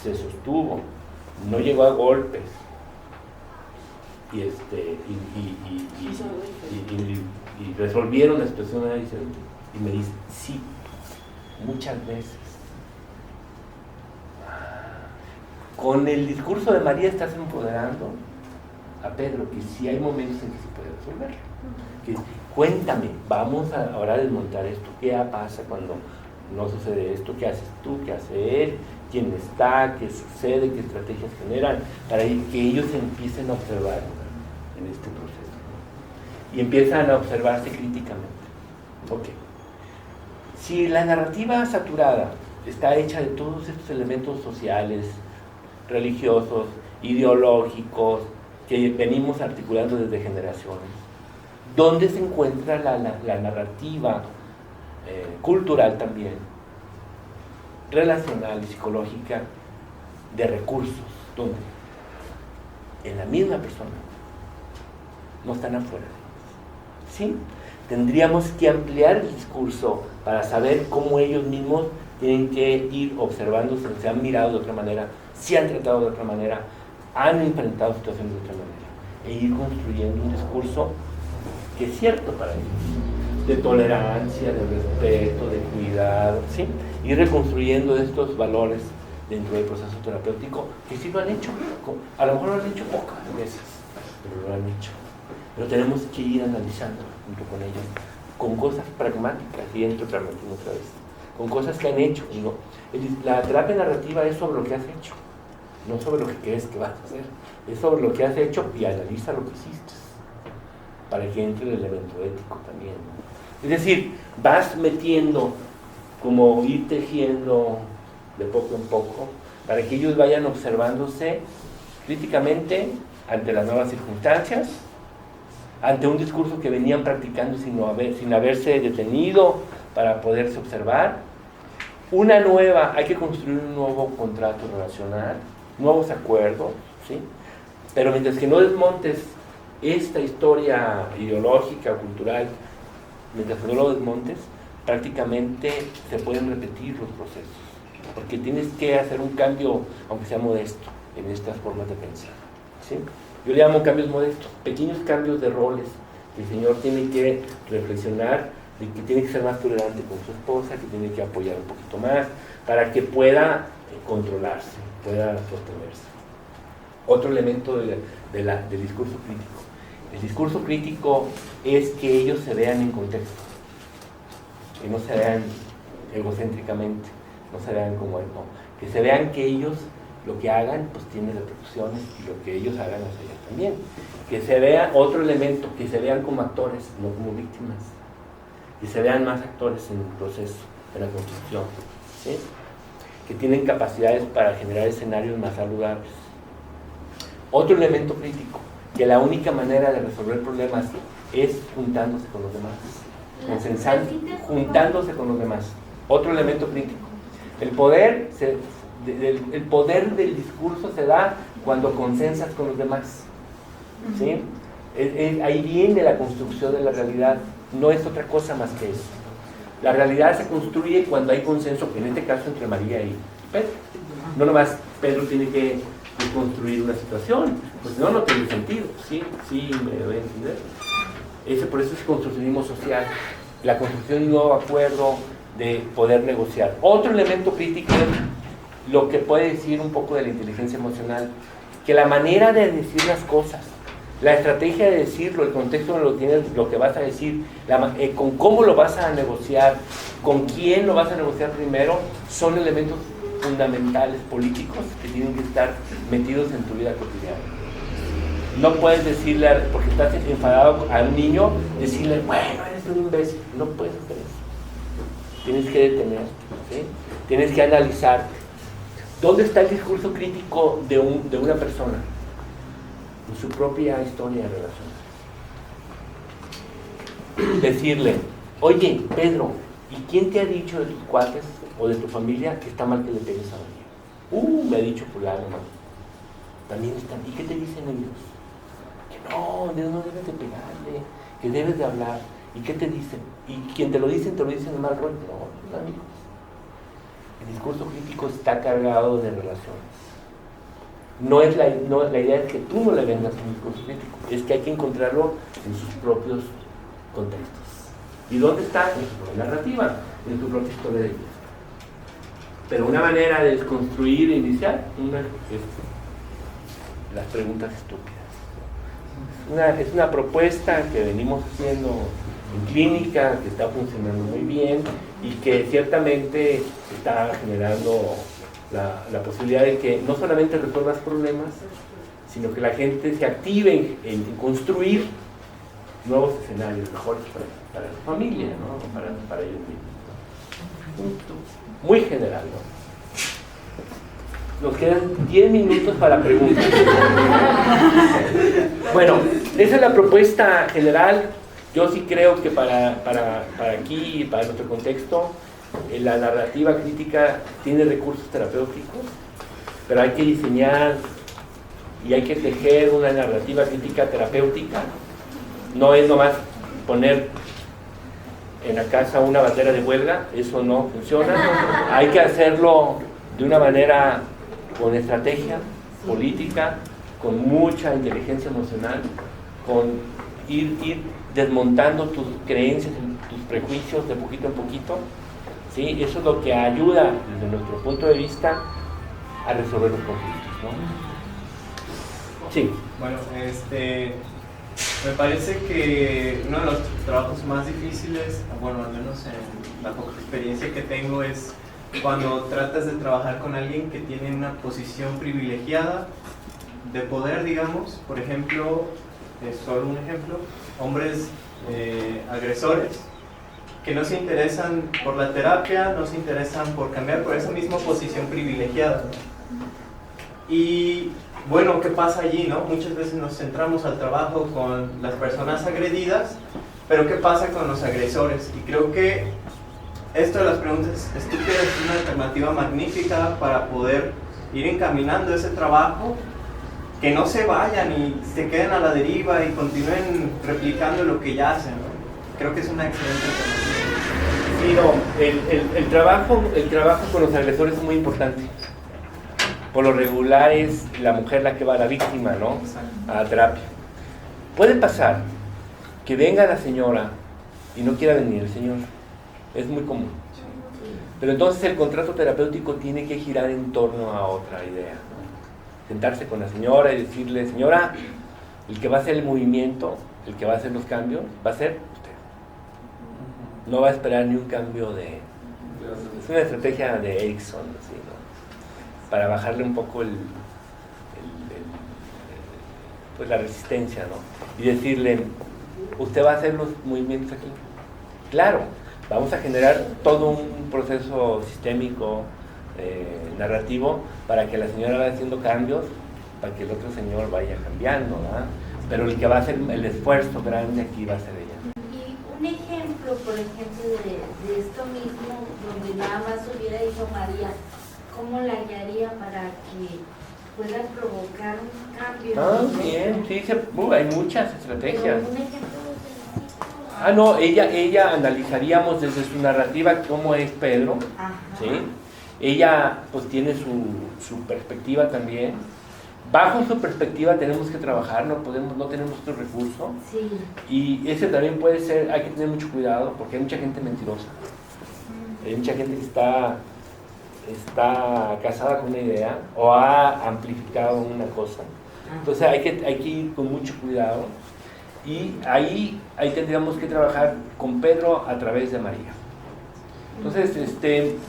se sostuvo, no llegó a golpes, y resolvieron la situación diferente? Y me dice, sí, muchas veces. Con el discurso de María estás empoderando a Pedro, que sí hay momentos en que se puede resolver. Cuéntame, vamos ahora a desmontar esto. ¿Qué pasa cuando no sucede esto? ¿Qué haces tú? ¿Qué hace él? ¿Quién está? ¿Qué sucede? ¿Qué estrategias generan? Para que ellos empiecen a observar en este proceso, ¿no? Y empiezan a observarse críticamente. Ok. Si la narrativa saturada está hecha de todos estos elementos sociales, religiosos, ideológicos, que venimos articulando desde generaciones, ¿dónde se encuentra la narrativa cultural también? relacional y psicológica de recursos, donde en la misma persona no están afuera. ¿Sí? Tendríamos que ampliar el discurso para saber cómo ellos mismos tienen que ir observándose, se han mirado de otra manera, se han tratado de otra manera, han enfrentado situaciones de otra manera, e ir construyendo un discurso que es cierto para ellos, de tolerancia, de respeto, de cuidado, ¿sí? Ir reconstruyendo estos valores dentro del proceso terapéutico, que sí lo han hecho, a lo mejor lo han hecho pocas veces, pero lo han hecho. Pero tenemos que ir analizando junto con ellos, con cosas pragmáticas, y entro otra vez, con cosas que han hecho. No, la terapia narrativa es sobre lo que has hecho, no sobre lo que crees que vas a hacer, es sobre lo que has hecho y analiza lo que hiciste, para que entre el elemento ético también. Es decir, vas metiendo, como ir tejiendo de poco en poco, para que ellos vayan observándose críticamente ante las nuevas circunstancias, ante un discurso que venían practicando sin haberse detenido para poderse observar. Hay que construir un nuevo contrato relacional, nuevos acuerdos, ¿sí? Pero mientras que no desmontes esta historia ideológica, cultural, mientras que no lo desmontes, prácticamente se pueden repetir los procesos, porque tienes que hacer un cambio, aunque sea modesto, en estas formas de pensar, ¿sí? Yo le llamo cambios modestos, pequeños cambios de roles, que el señor tiene que reflexionar, de que tiene que ser más tolerante con su esposa, que tiene que apoyar un poquito más, para que pueda controlarse, pueda sostenerse. Otro elemento del discurso crítico. El discurso crítico es que ellos se vean en contexto, que no se vean egocéntricamente, no se vean como él, no, que se vean que ellos lo que hagan pues tiene repercusiones, y lo que ellos hagan hacia ellos también. Que se vea otro elemento, que se vean como actores, no como víctimas, que se vean más actores en el proceso, en la construcción, ¿sí? Que tienen capacidades para generar escenarios más saludables. Otro elemento crítico, que la única manera de resolver problemas es juntándose con los demás, consensando, juntándose con los demás. Otro elemento crítico. El poder del discurso se da cuando consensas con los demás, ¿sí? Ahí viene la construcción de la realidad, no es otra cosa más que eso. La realidad se construye cuando hay consenso, en este caso entre María y Pedro. No nomás Pedro tiene que construir una situación, pues no tiene sentido, ¿sí? Sí, me voy a entender. Por eso es construccionismo social, la construcción de un nuevo acuerdo, de poder negociar. Otro elemento crítico es lo que puede decir un poco de la inteligencia emocional, que la manera de decir las cosas, la estrategia de decirlo, el contexto donde lo tienes, lo que vas a decir, con cómo lo vas a negociar, con quién lo vas a negociar primero, son elementos fundamentales políticos que tienen que estar metidos en tu vida cotidiana. No puedes decirle, porque estás enfadado a un niño, decirle, bueno, eres un imbécil. No puedes hacer eso. Tienes que detenerte, ¿sí? Tienes que analizarte. ¿Dónde está el discurso crítico de una persona? En su propia historia de relación. Decirle, oye, Pedro, ¿y quién te ha dicho de tus cuates o de tu familia que está mal que le pegues a María? Me ha dicho fulano, ¿no? También están. ¿Y qué te dicen ellos? Que no debes de pegarle, que debes de hablar. ¿Y qué te dicen? ¿Y quien te lo dicen en mal rollo? No, amigos. El discurso crítico está cargado de relaciones. La idea es que tú no le vendas un discurso crítico, es que hay que encontrarlo en sus propios contextos. ¿Y dónde está? En su propia narrativa, en tu propia historia de vida. Pero una manera de desconstruir e iniciar es las preguntas estúpidas. Es una propuesta que venimos haciendo en clínica, que está funcionando muy bien y que ciertamente está generando la posibilidad de que no solamente resuelvas problemas, sino que la gente se active en construir nuevos escenarios mejores para su familia, ¿no? para ellos mismos. Muy general, ¿no? Nos quedan 10 minutos para preguntas. Bueno, esa es la propuesta general. Yo sí creo que para aquí, para nuestro contexto, la narrativa crítica tiene recursos terapéuticos, pero hay que diseñar y hay que tejer una narrativa crítica terapéutica. No es nomás poner en la casa una bandera de huelga, eso no funciona. Hay que hacerlo de una manera con estrategia política, con mucha inteligencia emocional, con ir desmontando tus creencias, tus prejuicios de poquito en poquito, ¿sí? Eso es lo que ayuda, desde nuestro punto de vista, a resolver los conflictos, ¿no? Sí. Bueno, me parece que uno de los trabajos más difíciles, bueno, al menos en la poca experiencia que tengo, es cuando tratas de trabajar con alguien que tiene una posición privilegiada de poder, digamos. Por ejemplo, solo un ejemplo, hombres agresores que no se interesan por la terapia, no se interesan por cambiar por esa misma posición privilegiada, ¿no? Y bueno, ¿qué pasa allí, no? Muchas veces nos centramos al trabajo con las personas agredidas, pero ¿qué pasa con los agresores? Y creo que esto de las preguntas estúpidas es una alternativa magnífica para poder ir encaminando ese trabajo, que no se vayan y se queden a la deriva y continúen replicando lo que ya hacen, ¿no? Creo que es una excelente alternativa. Sí, no, el trabajo con los agresores es muy importante. Por lo regular es la mujer la que va a la víctima, ¿no? A la terapia. Puede pasar que venga la señora y no quiera venir el señor. Es muy común. Pero entonces el contrato terapéutico tiene que girar en torno a otra idea, ¿no? Sentarse con la señora y decirle: señora, el que va a hacer el movimiento, el que va a hacer los cambios, va a ser usted. No va a esperar ni un cambio de... Es una estrategia de Erickson, ¿sí, no? Para bajarle un poco pues la resistencia, ¿no? Y decirle: usted va a hacer los movimientos aquí. Claro, vamos a generar todo un proceso sistémico, narrativo, para que la señora vaya haciendo cambios, para que el otro señor vaya cambiando, ¿verdad? Pero el que va a hacer el esfuerzo grande aquí va a ser ella. Y un ejemplo, por ejemplo, de esto mismo, donde nada más hubiera ido María, ¿cómo la guiaría para que pueda provocar un cambio? Bien, sí, hay muchas estrategias. Pero un ejemplo No, ella analizaríamos desde su narrativa cómo es Pedro, ¿sí? Ella pues tiene su perspectiva también. Bajo su perspectiva tenemos que trabajar, no tenemos otro recurso. Sí. Y ese también puede ser, hay que tener mucho cuidado porque hay mucha gente mentirosa. Hay mucha gente que está casada con una idea o ha amplificado una cosa. Entonces hay que ir con mucho cuidado. Y ahí tendríamos que trabajar con Pedro a través de María. Entonces,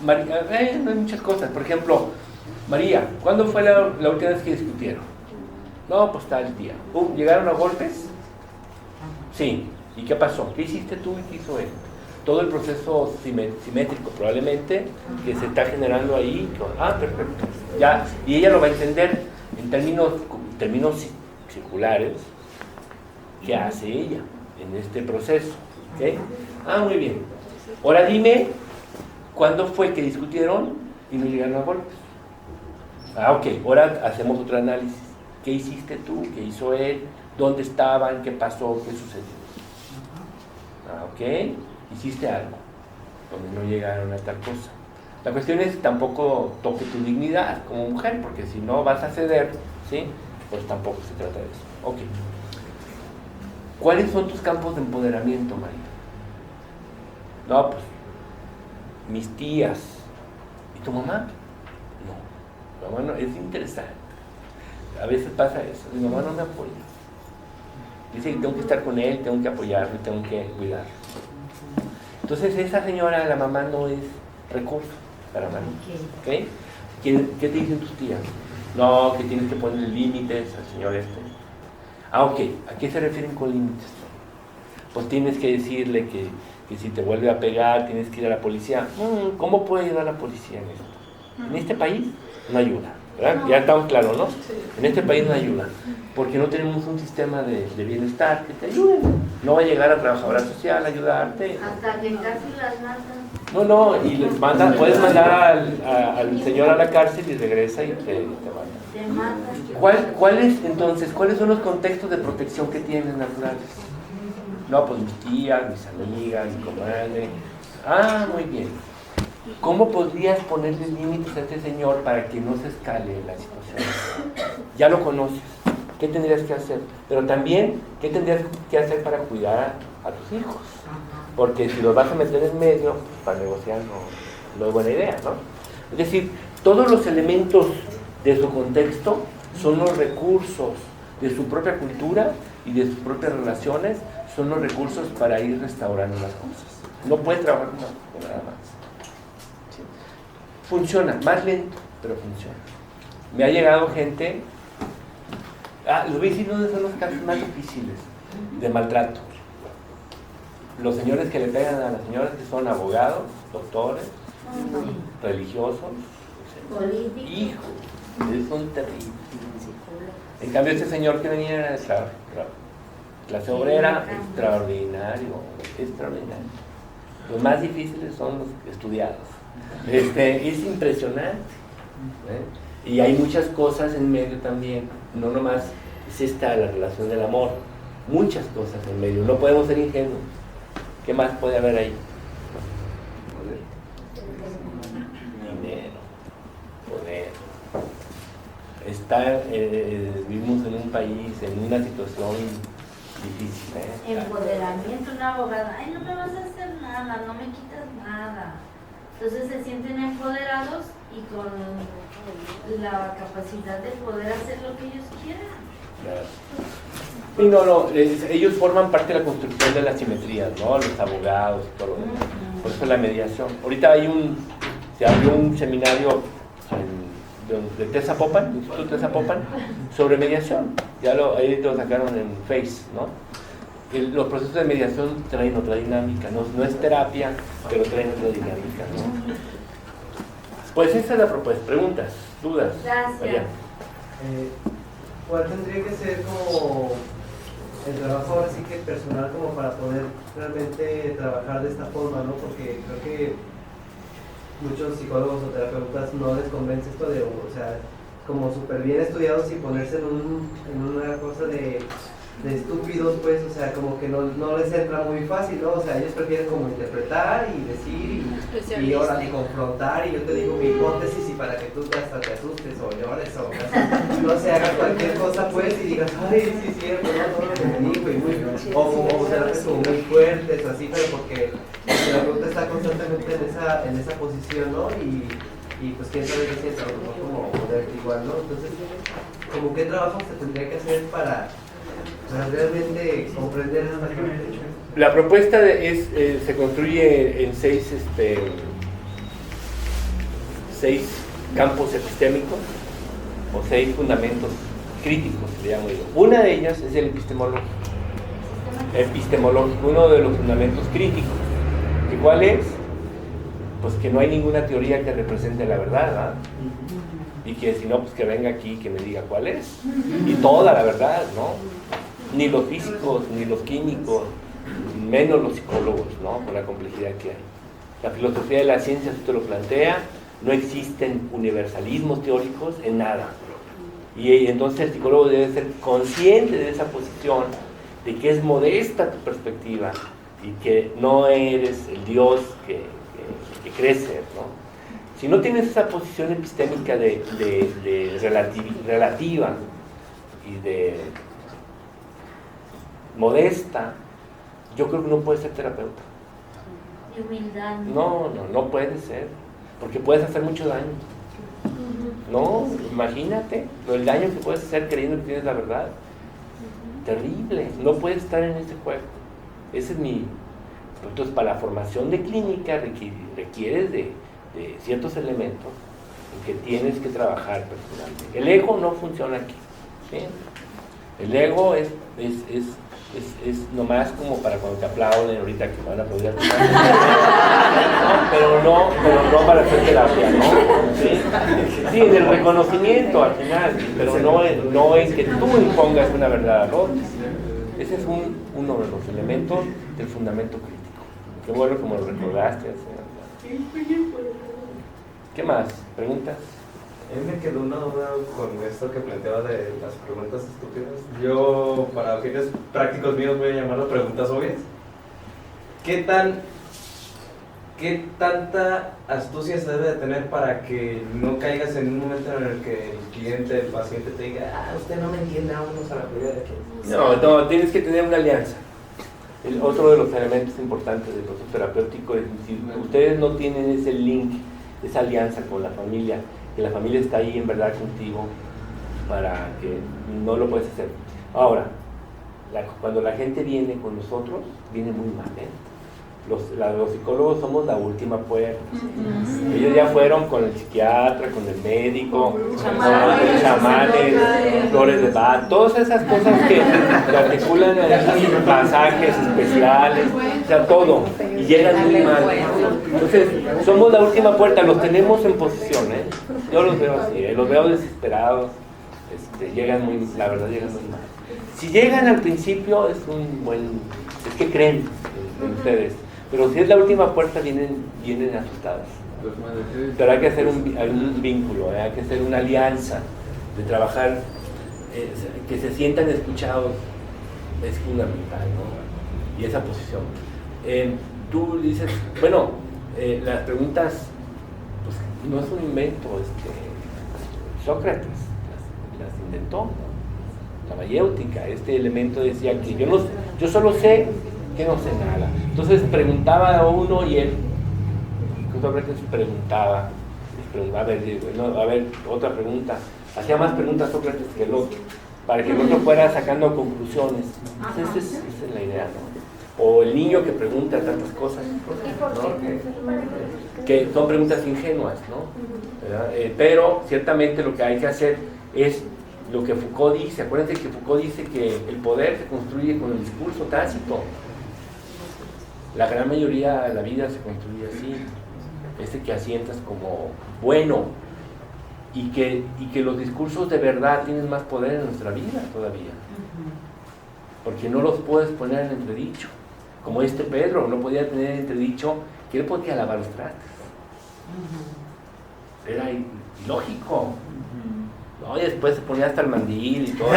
María, no hay muchas cosas. Por ejemplo, María, ¿cuándo fue la última vez que discutieron? No, pues tal día. ¿Llegaron a golpes? Sí. ¿Y qué pasó? ¿Qué hiciste tú y qué hizo él? Todo el proceso simétrico probablemente que se está generando ahí. Perfecto. Ya, y ella lo va a entender en términos circulares. ¿Qué hace ella en este proceso? ¿Okay? Muy bien. Ahora dime, ¿cuándo fue que discutieron y no llegaron a golpes? Ok. Ahora hacemos otro análisis. ¿Qué hiciste tú? ¿Qué hizo él? ¿Dónde estaban? ¿Qué pasó? ¿Qué sucedió? Ok. Hiciste algo donde no llegaron a tal cosa. La cuestión es tampoco toque tu dignidad como mujer, porque si no vas a ceder, ¿sí? Pues tampoco se trata de eso. Ok. ¿Cuáles son tus campos de empoderamiento, María? No, pues, mis tías. ¿Y tu mamá? No, mamá no, es interesante. A veces pasa eso, mi mamá no me apoya. Dice que tengo que estar con él, tengo que apoyarlo, tengo que cuidarlo. Entonces esa señora, la mamá, no es recurso para María. ¿Okay? ¿Qué te dicen tus tías? No, que tienes que poner límites al señor este. Ok, ¿a qué se refieren con límites? Pues tienes que decirle que si te vuelve a pegar tienes que ir a la policía. ¿Cómo puede ir a la policía en esto? En este país no ayuda, ¿verdad? Ya estamos claros, ¿no? En este país no ayuda, porque no tenemos un sistema de bienestar que te ayude. No va a llegar a trabajadora social a ayudarte. Hasta que casi las matan. No, y les manda, puedes mandar al señor a la cárcel y regresa y te manda. Te mata. ¿Cuáles son los contextos de protección que tienen naturales? No, pues mis tías, mis amigas, mi comadre. Ah, muy bien. ¿Cómo podrías ponerle límites a este señor para que no se escale la situación? Ya lo conoces. ¿Qué tendrías que hacer? Pero también, ¿qué tendrías que hacer para cuidar a tus hijos? Porque si los vas a meter en medio, pues para negociar no es buena idea, ¿no? Es decir, todos los elementos de su contexto son los recursos de su propia cultura y de sus propias relaciones, son los recursos para ir restaurando las cosas. No puedes trabajar con nada más. ¿Sí? Funciona, más lento, pero funciona. Me ha llegado gente... les voy a decir uno son los casos más difíciles de maltrato. Los señores que le pegan a las señoras que son abogados, doctores, religiosos, Políticos. hijos, son terribles. En cambio, este señor que venía era clase obrera, extraordinario. Los más difíciles son los estudiados. Es impresionante. Y hay muchas cosas en medio también. No nomás es esta la relación del amor. Muchas cosas en medio. No podemos ser ingenuos. ¿Qué más puede haber ahí? Dinero, poder. Vivimos en un país, en una situación difícil. Empoderamiento, una abogada. Ay, no me vas a hacer nada, no me quitas nada. Entonces se sienten empoderados y con la capacidad de poder hacer lo que ellos quieran. Claro. Y ellos forman parte de la construcción de las simetrías, ¿no? Los abogados y todo. Por eso la mediación. Ahorita se abrió un seminario de Tezapopan, Instituto Tezapopan, sobre mediación. Ahí lo sacaron en Face, ¿no? Los procesos de mediación traen otra dinámica, no es terapia, pero traen otra dinámica, ¿no? Pues esa es la propuesta. Preguntas, dudas. Gracias. Allá. ¿Cuál tendría que ser como el trabajo ahora sí que personal como para poder realmente trabajar de esta forma, ¿no? Porque creo que muchos psicólogos o terapeutas no les convence esto de, o sea, como súper bien estudiados y ponerse en una cosa de estúpidos, pues, o sea, como que no les entra muy fácil, ¿no? O sea, ellos prefieren como interpretar y decir y ahora y confrontar y yo te digo mi hipótesis y para que tú hasta te asustes o llores o no sé, hagas cualquier cosa, pues, y digas, ay, sí es cierto, ¿no? Todo lo que me dijo y o terapias como muy fuertes o así, pero porque el terapeuta está constantemente en esa posición, ¿no? Y pues quién sabe qué sienta, a lo mejor como poderte igual, ¿no? Entonces, como qué trabajo se tendría que hacer para realmente comprender esa parte. La propuesta se construye en seis campos epistémicos o 6 fundamentos críticos, le llamo yo. Una de ellas es el epistemológico, uno de los fundamentos críticos. ¿Y cuál es? Pues que no hay ninguna teoría que represente la verdad, ¿verdad? Y que si no, pues que venga aquí y que me diga cuál es. Y toda la verdad, ¿no? Ni los físicos, ni los químicos, menos los psicólogos, ¿no? Con la complejidad que hay. La filosofía de la ciencia se te lo plantea, no existen universalismos teóricos en nada. Y entonces el psicólogo debe ser consciente de esa posición, de que es modesta tu perspectiva y que no eres el Dios que crees ser, ¿no? Si no tienes esa posición epistémica de relativa y de modesta, yo creo que no puedes ser terapeuta. Y humildad. No puede ser, porque puedes hacer mucho daño. No, imagínate el daño que puedes hacer creyendo que tienes la verdad. Terrible, no puedes estar en ese juego. Ese es mi... Entonces, para la formación de clínica requieres de ciertos elementos en que tienes que trabajar personalmente. El ego no funciona aquí, ¿sí? El ego es nomás como para cuando te aplauden ahorita que me van a aplaudir. Pero no para hacer terapia, ¿no? Sí, en el reconocimiento al final, pero no es que tú impongas una verdad al otro. Ese es uno de los elementos del fundamento crítico. Qué bueno como lo recordaste. ¿Qué más? ¿Preguntas? A mí me quedó una duda con esto que planteaba de las preguntas estúpidas. Yo, para fines prácticos míos, voy a llamarlas preguntas obvias. ¿Qué tanta astucia se debe de tener para que no caigas en un momento en el que el cliente, el paciente te diga, usted no me entiende, vámonos a la prioridad de aquí? No, tienes que tener una alianza. Otro de los elementos importantes del proceso terapéutico es decir, ustedes no tienen ese link, esa alianza con la familia, que la familia está ahí en verdad contigo para que no lo puedes hacer. Ahora, cuando la gente viene con nosotros, viene muy mal, ¿eh? Los psicólogos somos la última puerta. Ellos ya fueron con el psiquiatra, con el médico, con los chamanes, flores de Bach, todas esas cosas que articulan esos masajes especiales, o sea, todo, y llegan muy mal. Entonces, somos la última puerta, los tenemos en posición, ¿eh? Yo los veo así, los veo desesperados, la verdad llegan muy mal. Si llegan al principio es que creen en ustedes. Pero si es la última puerta, vienen asustadas. Pero hay que hacer un vínculo, hay que hacer una alianza de trabajar, que se sientan escuchados, es fundamental, ¿no? Y esa posición. Tú dices, bueno, las preguntas, pues no es un invento, Sócrates las inventó, ¿no? La mayéutica, este elemento decía que yo solo sé que no sé nada. Entonces preguntaba a uno y él, Sócrates preguntaba, a ver, otra pregunta. Hacía más preguntas Sócrates que el otro, para que el otro fuera sacando conclusiones. Esa es la idea, ¿no? O el niño que pregunta tantas cosas, ¿no? Que son preguntas ingenuas, ¿no? Pero ciertamente lo que hay que hacer es lo que Foucault dice. Acuérdense que Foucault dice que el poder se construye con el discurso tácito. La gran mayoría de la vida se construye así, que asientas como bueno, y que los discursos de verdad tienen más poder en nuestra vida todavía, porque no los puedes poner en entredicho, como Pedro no podía tener en entredicho que él podía lavar los trastes, era ilógico, ¿no? Y después se ponía hasta el mandil y todo.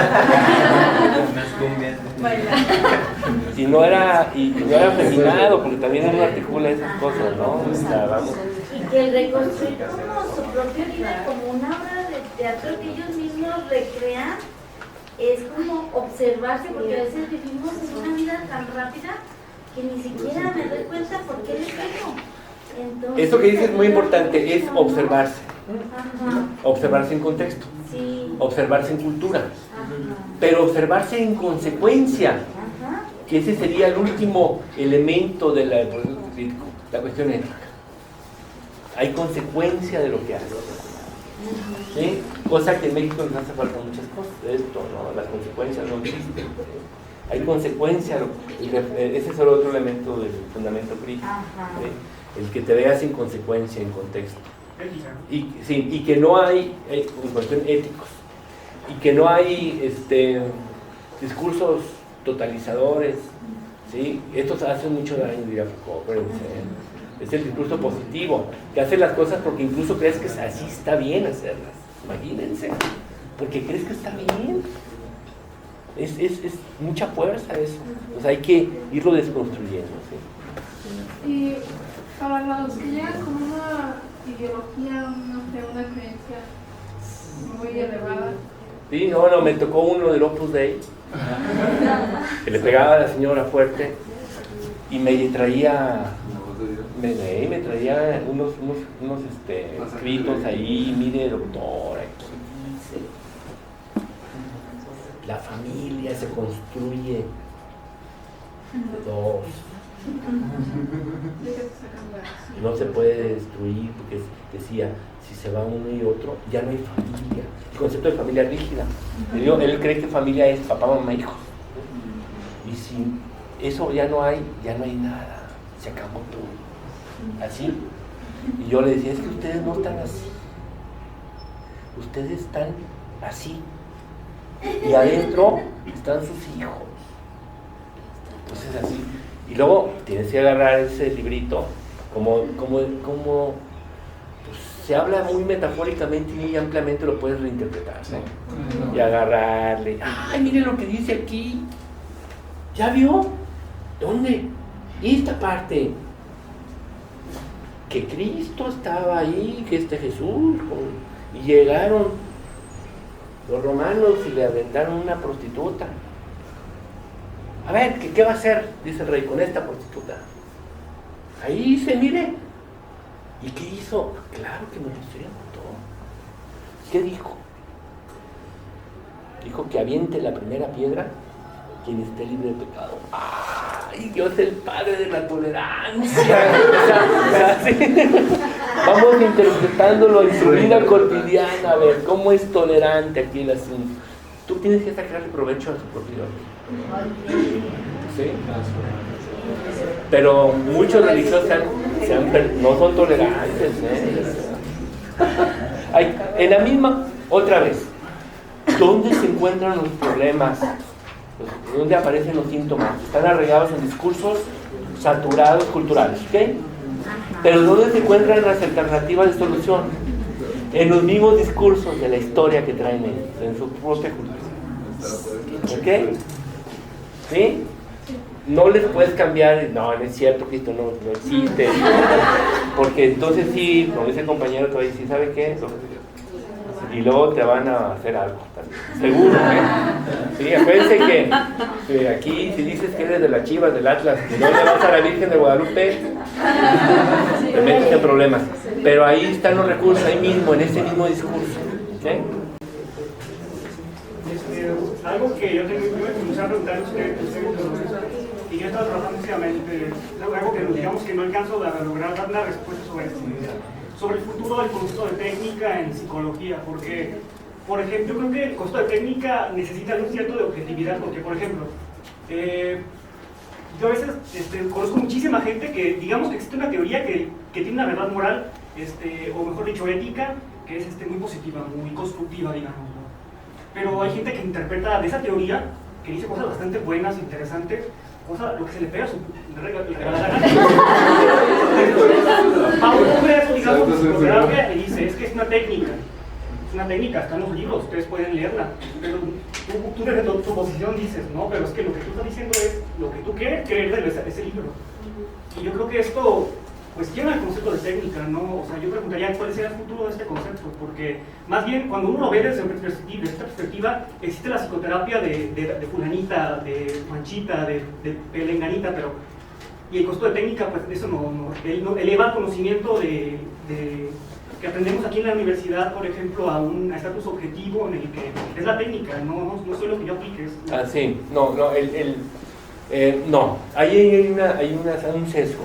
Y no era afeminado, porque también uno articula esas cosas, ¿no? O sea, vamos. Y que el reconstruir como su propia vida, como una obra de teatro que ellos mismos recrean, es como observarse, porque a veces vivimos en una vida tan rápida que ni siquiera me doy cuenta por qué les pego. Entonces, eso que dices es muy importante, es observarse. Ajá. Observarse en contexto, Sí. observarse en cultura, Ajá. pero observarse en consecuencia, Ajá. que ese sería el último elemento de la cuestión ética. Hay consecuencia de lo que haces, ¿sí? Cosa que en México nos hace falta muchas cosas de esto, ¿no? Las consecuencias no existen. Hay consecuencia, ese es el otro elemento del fundamento crítico, ¿sí? El que te veas en consecuencia, en contexto. Y que no hay, en cuestión éticos, y que no hay discursos totalizadores, ¿sí? Estos hacen mucho daño, diría Foucault, acuérdense, ¿eh? Es el discurso positivo, que hace las cosas porque incluso crees que así está bien hacerlas, imagínense, porque crees que está bien. Es mucha fuerza eso, o sea, hay que irlo desconstruyendo, ¿sí? Y para los que llegan con una ideología, una creencia muy elevada. Sí, no, me tocó uno del Opus Dei, que le pegaba a la señora fuerte y me traía unos escritos ahí, mire doctor, aquí dice, la familia se construye de dos. No se puede destruir porque decía, si se va uno y otro, ya no hay familia. El concepto de familia rígida. Él cree que familia es papá, mamá, hijos. Y si eso ya no hay nada. Se acabó todo. Así. Y yo le decía, es que ustedes no están así. Ustedes están así. Y adentro están sus hijos. Entonces así. Y luego tienes que agarrar ese librito Como pues, se habla muy metafóricamente y muy ampliamente, lo puedes reinterpretar, ¿no? Y agarrarle, ¡ay, mire lo que dice aquí! ¿Ya vio? ¿Dónde? Esta parte. Que Cristo estaba ahí, que Jesús, y llegaron los romanos y le aventaron una prostituta. A ver, ¿qué va a hacer? Dice el rey, con esta prostituta. Ahí se mire. ¿Y qué hizo? Claro que me lo mató. ¿Qué dijo? Dijo que aviente la primera piedra quien esté libre de pecado. ¡Ay, Dios el Padre de la tolerancia! Vamos interpretándolo en su vida cotidiana, a ver, ¿cómo es tolerante aquí el asunto? Tú tienes que sacarle provecho a tu propio Dios. ¿Sí? Pero muchos religiosos no son tolerantes, en la misma, otra vez, ¿dónde se encuentran los problemas? ¿Dónde aparecen los síntomas? Están arraigados en discursos saturados culturales, ¿ok? Pero ¿dónde se encuentran las alternativas de solución? En los mismos discursos de la historia que traen ellos, en su propia cultura. ¿Ok? ¿Sí? No les puedes cambiar, no es cierto que esto no existe. Porque entonces sí, como dice el compañero, te va a decir, ¿sabe qué? Y luego te van a hacer algo también. Seguro, ¿eh? Sí, acuérdense que aquí, si dices que eres de las Chivas, del Atlas, y no le vas a la Virgen de Guadalupe, te metes en problemas. Pero ahí están los recursos, ahí mismo, en ese mismo discurso. ¿Okay? Algo que yo me gustaría preguntar a ustedes, y yo he estado trabajando últimamente, algo que digamos que no alcanzo a lograr dar una respuesta sobre el futuro del concepto de técnica en psicología, porque, por ejemplo, yo creo que el concepto de técnica necesita un cierto de objetividad, porque, por ejemplo, yo a veces conozco muchísima gente que, digamos que existe una teoría que tiene una verdad moral, o mejor dicho, ética, que es muy positiva, muy constructiva, digamos, ¿no? Pero hay gente que interpreta de esa teoría, que dice cosas bastante buenas, interesantes, lo que se le pega a su regalada gana. A un congreso, digamos, le dice, es que es una técnica, está en los libros, ustedes pueden leerla, pero tú desde tu posición dices, no, pero es que lo que tú estás diciendo es lo que tú quieres creer de ese libro. Y yo creo que esto, pues, lleva el concepto de técnica, ¿no? O sea, yo preguntaría cuál será el futuro de este concepto, porque más bien cuando uno lo ve desde esta perspectiva, existe la psicoterapia de fulanita, de manchita, de pelenganita, pero y el concepto de técnica, pues eso no eleva el conocimiento que aprendemos aquí en la universidad, por ejemplo, a un estatus objetivo en el que es la técnica, no solo lo que yo aplique. Sí, no, ahí hay un sesgo.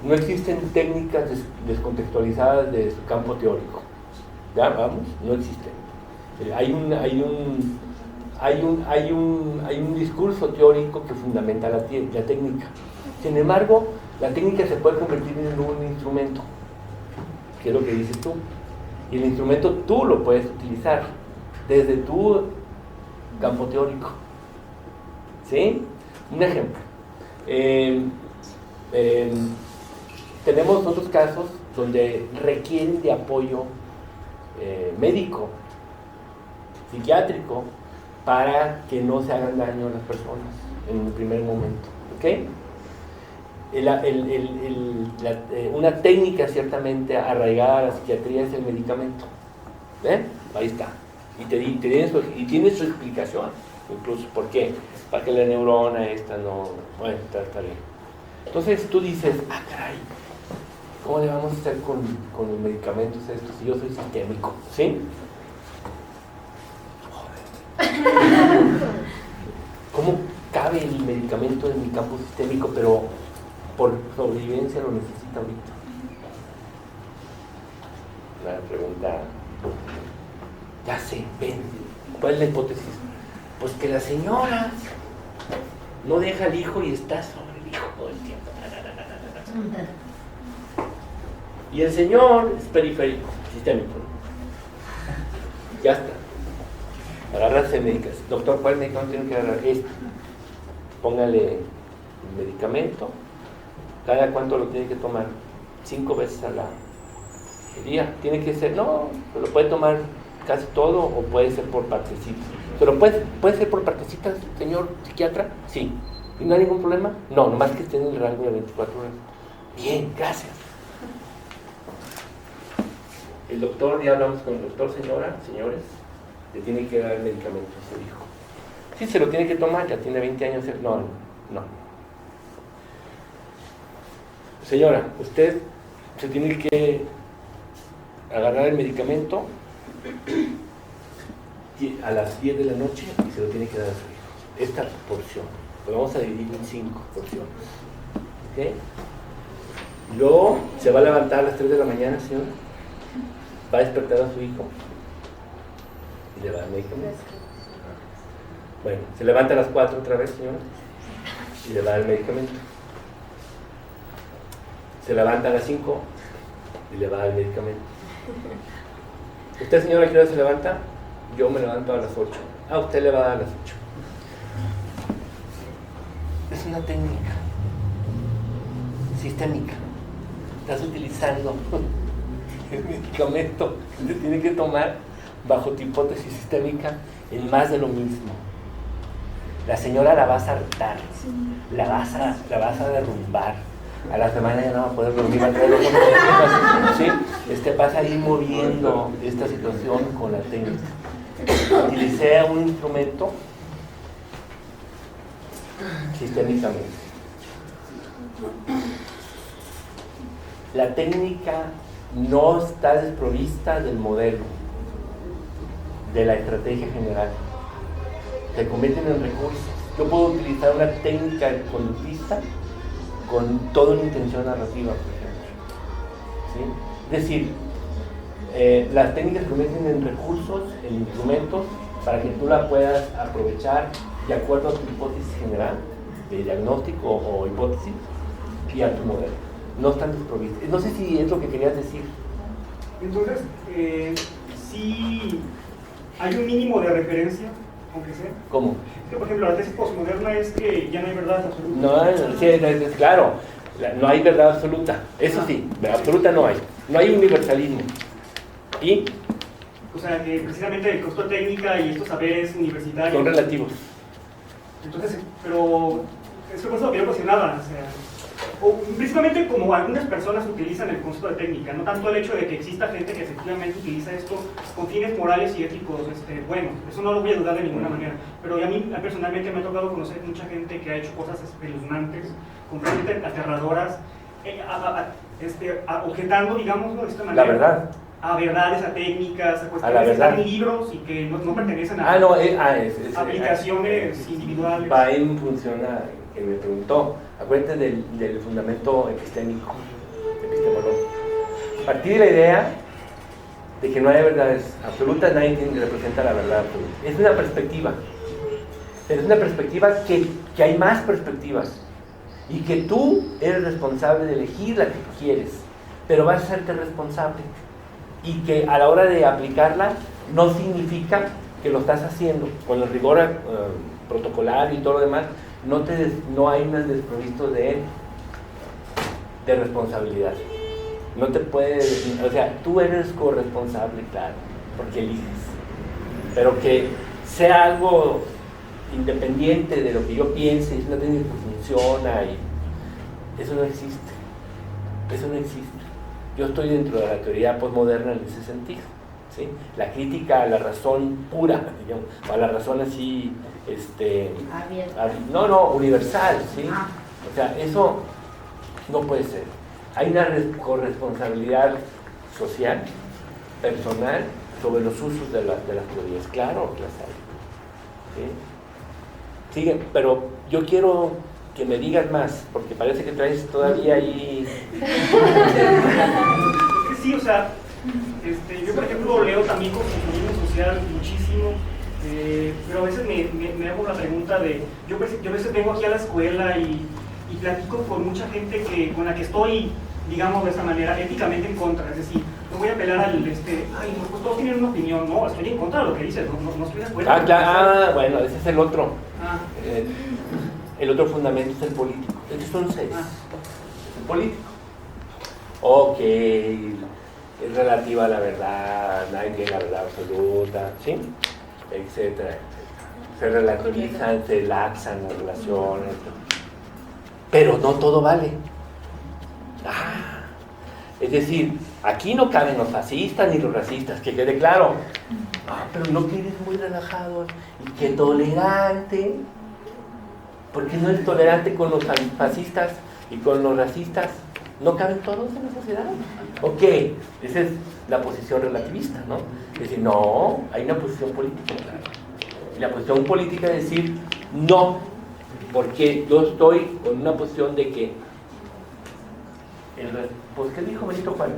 No existen técnicas descontextualizadas de su campo teórico. ¿Ya? Vamos, no existen. Hay un discurso teórico que fundamenta la técnica. Sin embargo, la técnica se puede convertir en un instrumento, que es lo que dices tú. Y el instrumento tú lo puedes utilizar desde tu campo teórico. ¿Sí? Un ejemplo. Tenemos otros casos donde requieren de apoyo médico, psiquiátrico, para que no se hagan daño a las personas en el primer momento. ¿Okay? Una técnica ciertamente arraigada a la psiquiatría es el medicamento. ¿Ven? Ahí está. Y tiene su explicación, incluso. ¿Por qué? Para que la neurona esta no... Bueno, está bien. Entonces tú dices, caray, ¿cómo le vamos a hacer con los medicamentos estos si yo soy sistémico? ¿Sí? ¿Cómo cabe el medicamento en mi campo sistémico, pero por sobrevivencia lo necesita ahorita? Una pregunta. Ya sé, ven. ¿Cuál es la hipótesis? Pues que la señora no deja al hijo y está sobre el hijo todo el tiempo. Y el señor es periférico, sistémico. Ya está. Agarrarse médicas. Doctor, ¿cuál medicamento tiene que agarrar? Este. Póngale el medicamento ¿Cada cuánto lo tiene que tomar? 5 veces al día. Tiene que ser, no, lo puede tomar casi todo o puede ser por partecitas. ¿Pero puede ser por partecitas, señor psiquiatra? Sí. ¿Y no hay ningún problema? No, nomás que esté en el rango de 24 horas. Bien, gracias. El doctor, ya hablamos con el doctor, señores, le tiene que dar el medicamento a su hijo. Sí, se lo tiene que tomar, ya tiene 20 años. No. Señora, usted se tiene que agarrar el medicamento a las 10 de la noche y se lo tiene que dar a su hijo. Esta porción, lo vamos a dividir en 5 porciones. ¿Ok? Luego se va a levantar a las 3 de la mañana, señora. Va a despertar a su hijo y le va a dar el medicamento. Bueno, se levanta a las 4 otra vez, señora, y le va a dar el medicamento. Se levanta a las 5 y le va a dar el medicamento. ¿Usted, señora, a qué hora se levanta? Yo me levanto a las 8. Usted le va a dar a las 8. Es una técnica sistémica. Estás utilizando el medicamento que se tiene que tomar bajo tu hipótesis sistémica en más de lo mismo. La señora la vas a hartar, la vas a derrumbar. A la semana ya no va a poder dormir, ¿sí? Vas a ir moviendo esta situación con la técnica. Utilicé un instrumento sistémicamente. La técnica no está desprovista del modelo, de la estrategia general. Se convierten en recursos. Yo puedo utilizar una técnica conductista con toda una intención narrativa, por ejemplo. ¿Sí? Es decir, las técnicas se convierten en recursos, en instrumentos, para que tú la puedas aprovechar de acuerdo a tu hipótesis general, de diagnóstico o hipótesis, y a tu modelo. No están desprovistas. No sé si es lo que querías decir. Entonces, sí hay un mínimo de referencia, aunque sea. ¿Cómo? Es que, por ejemplo, la tesis postmoderna es que ya no hay verdad absoluta. No, sí, es claro, no hay verdad absoluta. Eso sí, verdad absoluta no hay. No hay universalismo. ¿Y? O sea, que precisamente el costo de técnica y estos saberes universitarios son relativos. Entonces, pero es por eso que yo cuestionaba, o sea, principalmente como algunas personas utilizan el concepto de técnica, no tanto el hecho de que exista gente que efectivamente utiliza esto con fines morales y éticos, bueno, eso no lo voy a dudar de ninguna manera, pero a mí personalmente me ha tocado conocer mucha gente que ha hecho cosas espeluznantes, completamente aterradoras, objetando, digámoslo de esta manera. La verdad. A verdades, a técnicas, a cuestiones que están en libros y que no pertenecen a aplicaciones individuales. Va en función a que me preguntó. Acuérdate del fundamento epistémico, epistemológico. A partir de la idea de que no hay verdades absolutas, nadie representa la verdad absoluta. Es una perspectiva, pero es una perspectiva que hay más perspectivas y que tú eres responsable de elegir la que tú quieres, pero vas a serte responsable. Y que a la hora de aplicarla no significa que lo estás haciendo con el rigor protocolar y todo lo demás, no hay un desprovisto de responsabilidad. No te puedes, o sea, tú eres corresponsable, claro, porque eliges, pero que sea algo independiente de lo que yo piense, es una técnica que funciona, y eso no existe. Yo estoy dentro de la teoría postmoderna en ese sentido, ¿sí? La crítica a la razón pura, digamos, a la razón así, universal, ¿sí? O sea, eso no puede ser. Hay una corresponsabilidad social, personal, sobre los usos de las teorías, claro que las hay, ¿sí? Sigue, pero yo quiero que me digas más, porque parece que traes todavía ahí... Sí, o sea, yo por ejemplo leo también constructivismo social muchísimo, pero a veces me hago la pregunta de, yo a veces vengo aquí a la escuela y platico con mucha gente con la que estoy, digamos de esta manera, éticamente en contra, es decir, no voy a apelar al, pues todos tienen una opinión, no, estoy en contra de lo que dices, no estoy de acuerdo. Claro, bueno, ese es el otro. El otro fundamento es el político. Estos son 6. político. Ok, es relativa a la verdad, nadie tiene la verdad absoluta, ¿sí? Etcétera, etcétera. Se relativizan, se laxan las relaciones, pero no todo vale. Es decir, aquí no caben los fascistas ni los racistas, que quede claro. Pero no que eres muy relajado y que tolerante. ¿Por qué no eres tolerante con los fascistas y con los racistas? ¿No caben todos en la sociedad? Ok, esa es la posición relativista, ¿no? Es decir, no, hay una posición política, claro. Y la posición política es decir, no, porque yo estoy con una posición de que pues, ¿qué dijo Benito Juárez?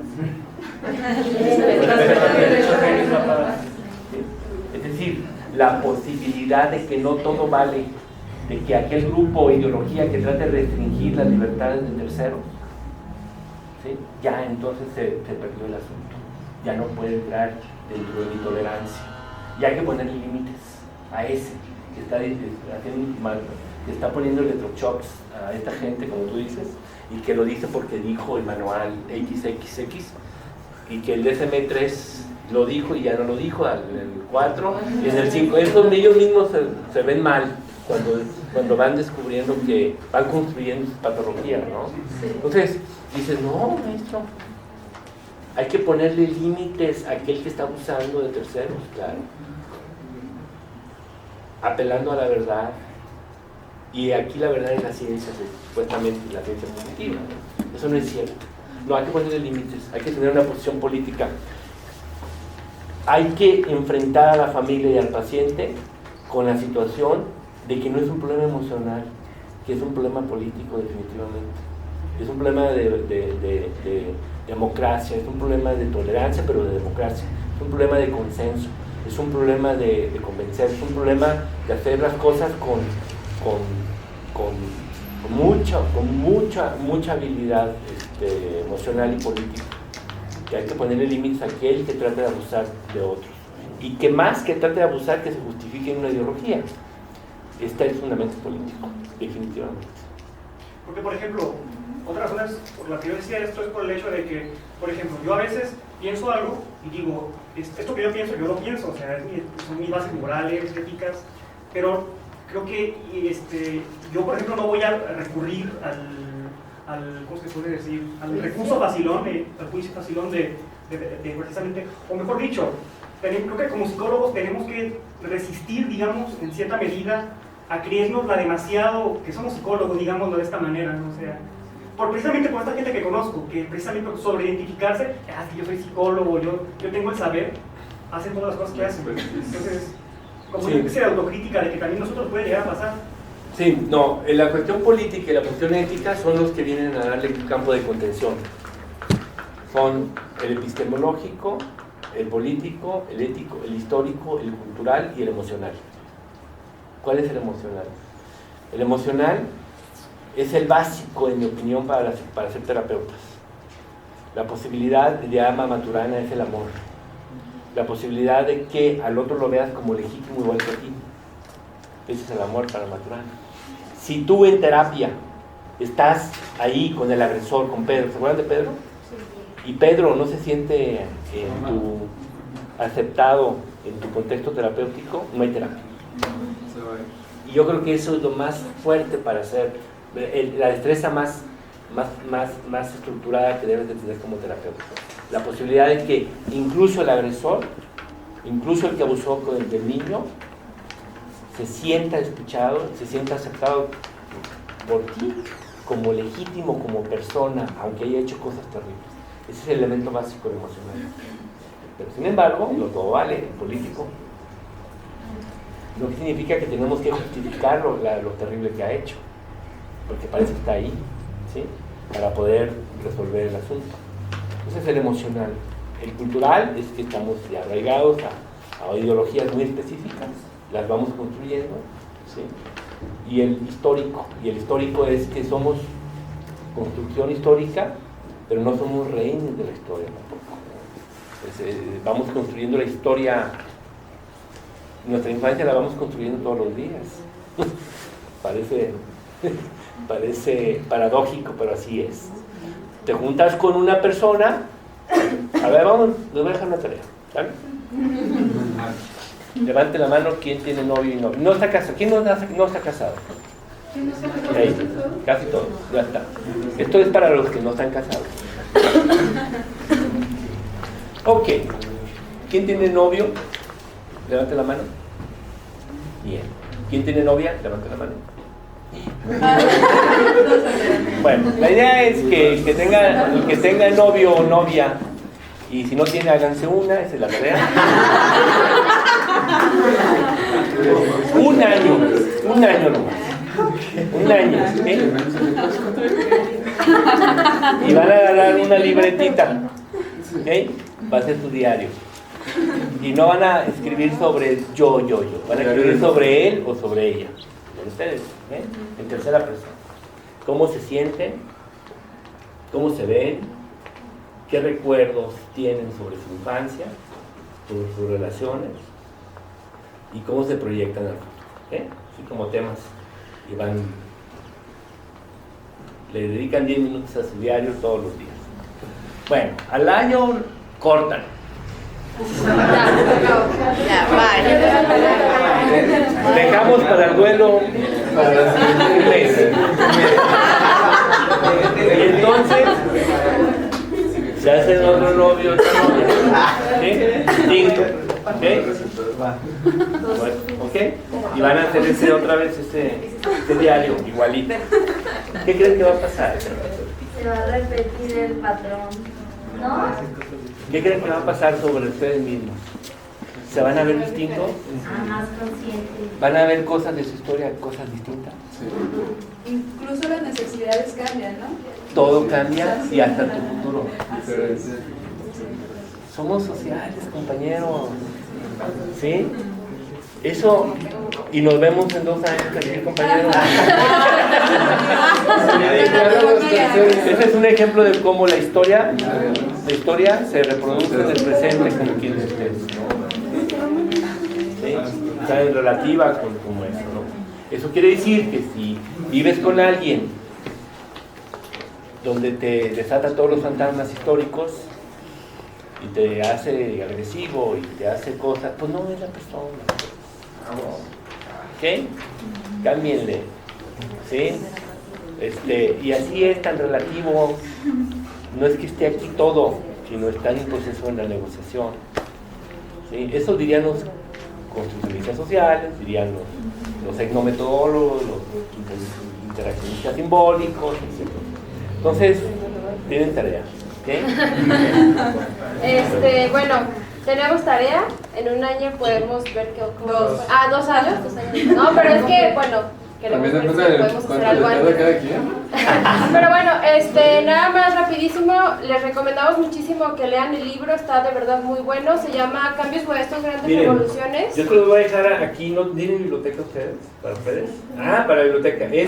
Es decir, la posibilidad de que no todo vale, de que aquel grupo o ideología que trate de restringir las libertades de terceros, ¿sí? Ya entonces se perdió el asunto, ya no puede entrar dentro de mi tolerancia, y hay que ponerle límites a ese que está haciendo mal, que está poniendo electroshocks a esta gente, como tú dices, y que lo dice porque dijo el manual XXX, y que el DSM-3 lo dijo y ya no lo dijo, en el 4 y en el 5. Es donde ellos mismos se ven mal cuando van descubriendo que van construyendo sus patologías, ¿no? Entonces dices, no, maestro, hay que ponerle límites a aquel que está abusando de terceros, claro, apelando a la verdad. Y aquí la verdad es la ciencia, supuestamente la ciencia positiva, ¿no? Eso no es cierto. No, hay que ponerle límites, hay que tener una posición política. Hay que enfrentar a la familia y al paciente con la situación de que no es un problema emocional, que es un problema político definitivamente. Es un problema de democracia, es un problema de tolerancia, pero de democracia. Es un problema de consenso, es un problema de convencer, es un problema de hacer las cosas con mucha habilidad emocional y política, que hay que ponerle límites a aquel que trate de abusar de otros, y que más que trate de abusar, que se justifique en una ideología. Este es fundamento político, definitivamente. Porque, por ejemplo, otra razón por la que yo decía esto es por el hecho de que, por ejemplo, yo a veces pienso algo y digo, esto que yo pienso, yo lo pienso, o sea, son mis bases morales, éticas, pero creo que yo, por ejemplo, no voy a recurrir al ¿cómo se puede decir? Al recurso facilón, al juicio facilón de precisamente, o mejor dicho, creo que como psicólogos tenemos que resistir, digamos, en cierta medida, a creérnosla demasiado, que somos psicólogos, digámoslo de esta manera, ¿no? O sea, precisamente por esta gente que conozco, que precisamente sobre identificarse, que yo soy psicólogo, yo tengo el saber, hacen todas las cosas que hacen. Entonces, como una especie de autocrítica de que también nosotros puede llegar a pasar. Sí, no, la cuestión política y la cuestión ética son los que vienen a darle un campo de contención. Son el epistemológico, el político, el ético, el histórico, el cultural y el emocional. ¿Cuál es el emocional? El emocional es el básico, en mi opinión, para ser terapeutas. La posibilidad de Ama Maturana es el amor. La posibilidad de que al otro lo veas como legítimo igual que a ti. Ese es el amor para Maturana. Si tú en terapia estás ahí con el agresor, con Pedro, ¿se acuerdan de Pedro? Y Pedro no se siente aceptado en tu contexto terapéutico, no hay terapia. Y yo creo que eso es lo más fuerte para hacer, la destreza más estructurada que debes de tener como terapeuta. La posibilidad de que incluso el agresor, incluso el que abusó del niño, se sienta escuchado, se sienta aceptado por ti como legítimo, como persona, aunque haya hecho cosas terribles. Ese es el elemento básico emocional. Pero sin embargo, no todo vale en político. Lo que significa que tenemos que justificar lo terrible que ha hecho, porque parece que está ahí, ¿sí? Para poder resolver el asunto. Ese es el emocional. El cultural es que estamos ya arraigados a ideologías muy específicas, las vamos construyendo, ¿sí? Y el histórico es que somos construcción histórica, pero no somos rehenes de la historia tampoco. Vamos construyendo la historia. Nuestra infancia la vamos construyendo todos los días. Parece paradójico, pero así es. te juntas con una persona. A ver, vamos, les voy a dejar una tarea. ¿Sale? Levante la mano quien tiene novio y novia. No está casado. ¿Quién no está casado? Ahí, casi todos, ya está. Esto es para los que no están casados. Ok. ¿Quién tiene novio? Levante la mano. Bien. ¿Quién tiene novia? Levante la mano. Bueno, la idea es que el que tenga novio o novia, y si no tiene, háganse una, esa es la tarea. Un año nomás. Un año, ¿sí? Y van a agarrar una libretita, ¿ok? Va a ser tu diario. Y no van a escribir sobre yo. Van a escribir sobre él o sobre ella. Sobre ustedes, ¿eh? En tercera persona. ¿Cómo se sienten? ¿Cómo se ven? ¿Qué recuerdos tienen sobre su infancia? Sobre sus relaciones. Y cómo se proyectan al futuro, ¿eh? Así como temas. Y le dedican 10 minutos a su diario todos los días. Bueno, al año cortan. Dejamos para el duelo un mes. Y entonces se hacen otro novio, otra novia. ¿Sí? 5. ¿Ok? Y van a hacer otra vez ese diario igualito. ¿Qué creen que va a pasar? Se va a repetir el patrón, ¿no? ¿Qué creen que va a pasar sobre ustedes mismos? ¿Se van a ver distintos? Más conscientes. ¿Van a ver cosas de su historia, cosas distintas? Incluso las necesidades cambian, ¿no? Todo cambia y hasta tu futuro. Somos sociales, compañeros. ¿Sí? Eso, y nos vemos en 2 años aquí, compañeros. Ese es un ejemplo de cómo la historia se reproduce en el presente como quien ustedes, ¿no? ¿Sí? Está en relativa como eso, ¿no? Eso quiere decir que si vives con alguien donde te desata todos los fantasmas históricos y te hace agresivo y te hace cosas, pues no es la persona. ¿Ok? Cámbienle. ¿Sí? Y así es tan relativo. No es que esté aquí todo, sino está en un proceso en la negociación. ¿Sí? Eso dirían los construccionistas sociales, dirían los etnometodólogos, los interaccionistas simbólicos, etc. Entonces, tienen tarea. ¿Okay? Bueno, tenemos tarea. En un año podemos ver que... 2 años. No, pero es que, bueno, queremos ver si podemos hacer algo antes. Pero bueno, nada más rapidísimo, les recomendamos muchísimo que lean el libro, está de verdad muy bueno, se llama Cambios Modestos, Grandes Revoluciones. Yo te lo voy a dejar aquí, ¿no tienen biblioteca ustedes? ¿Para ustedes? Ah, para la biblioteca. Y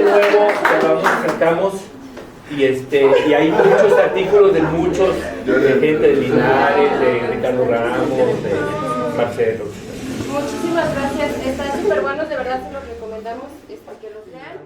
nuevo que sacamos, y hay muchos artículos de gente de Linares, de Ricardo Ramos, de Marcelo. Muchísimas gracias, están súper buenos, de verdad se los recomendamos que los lean.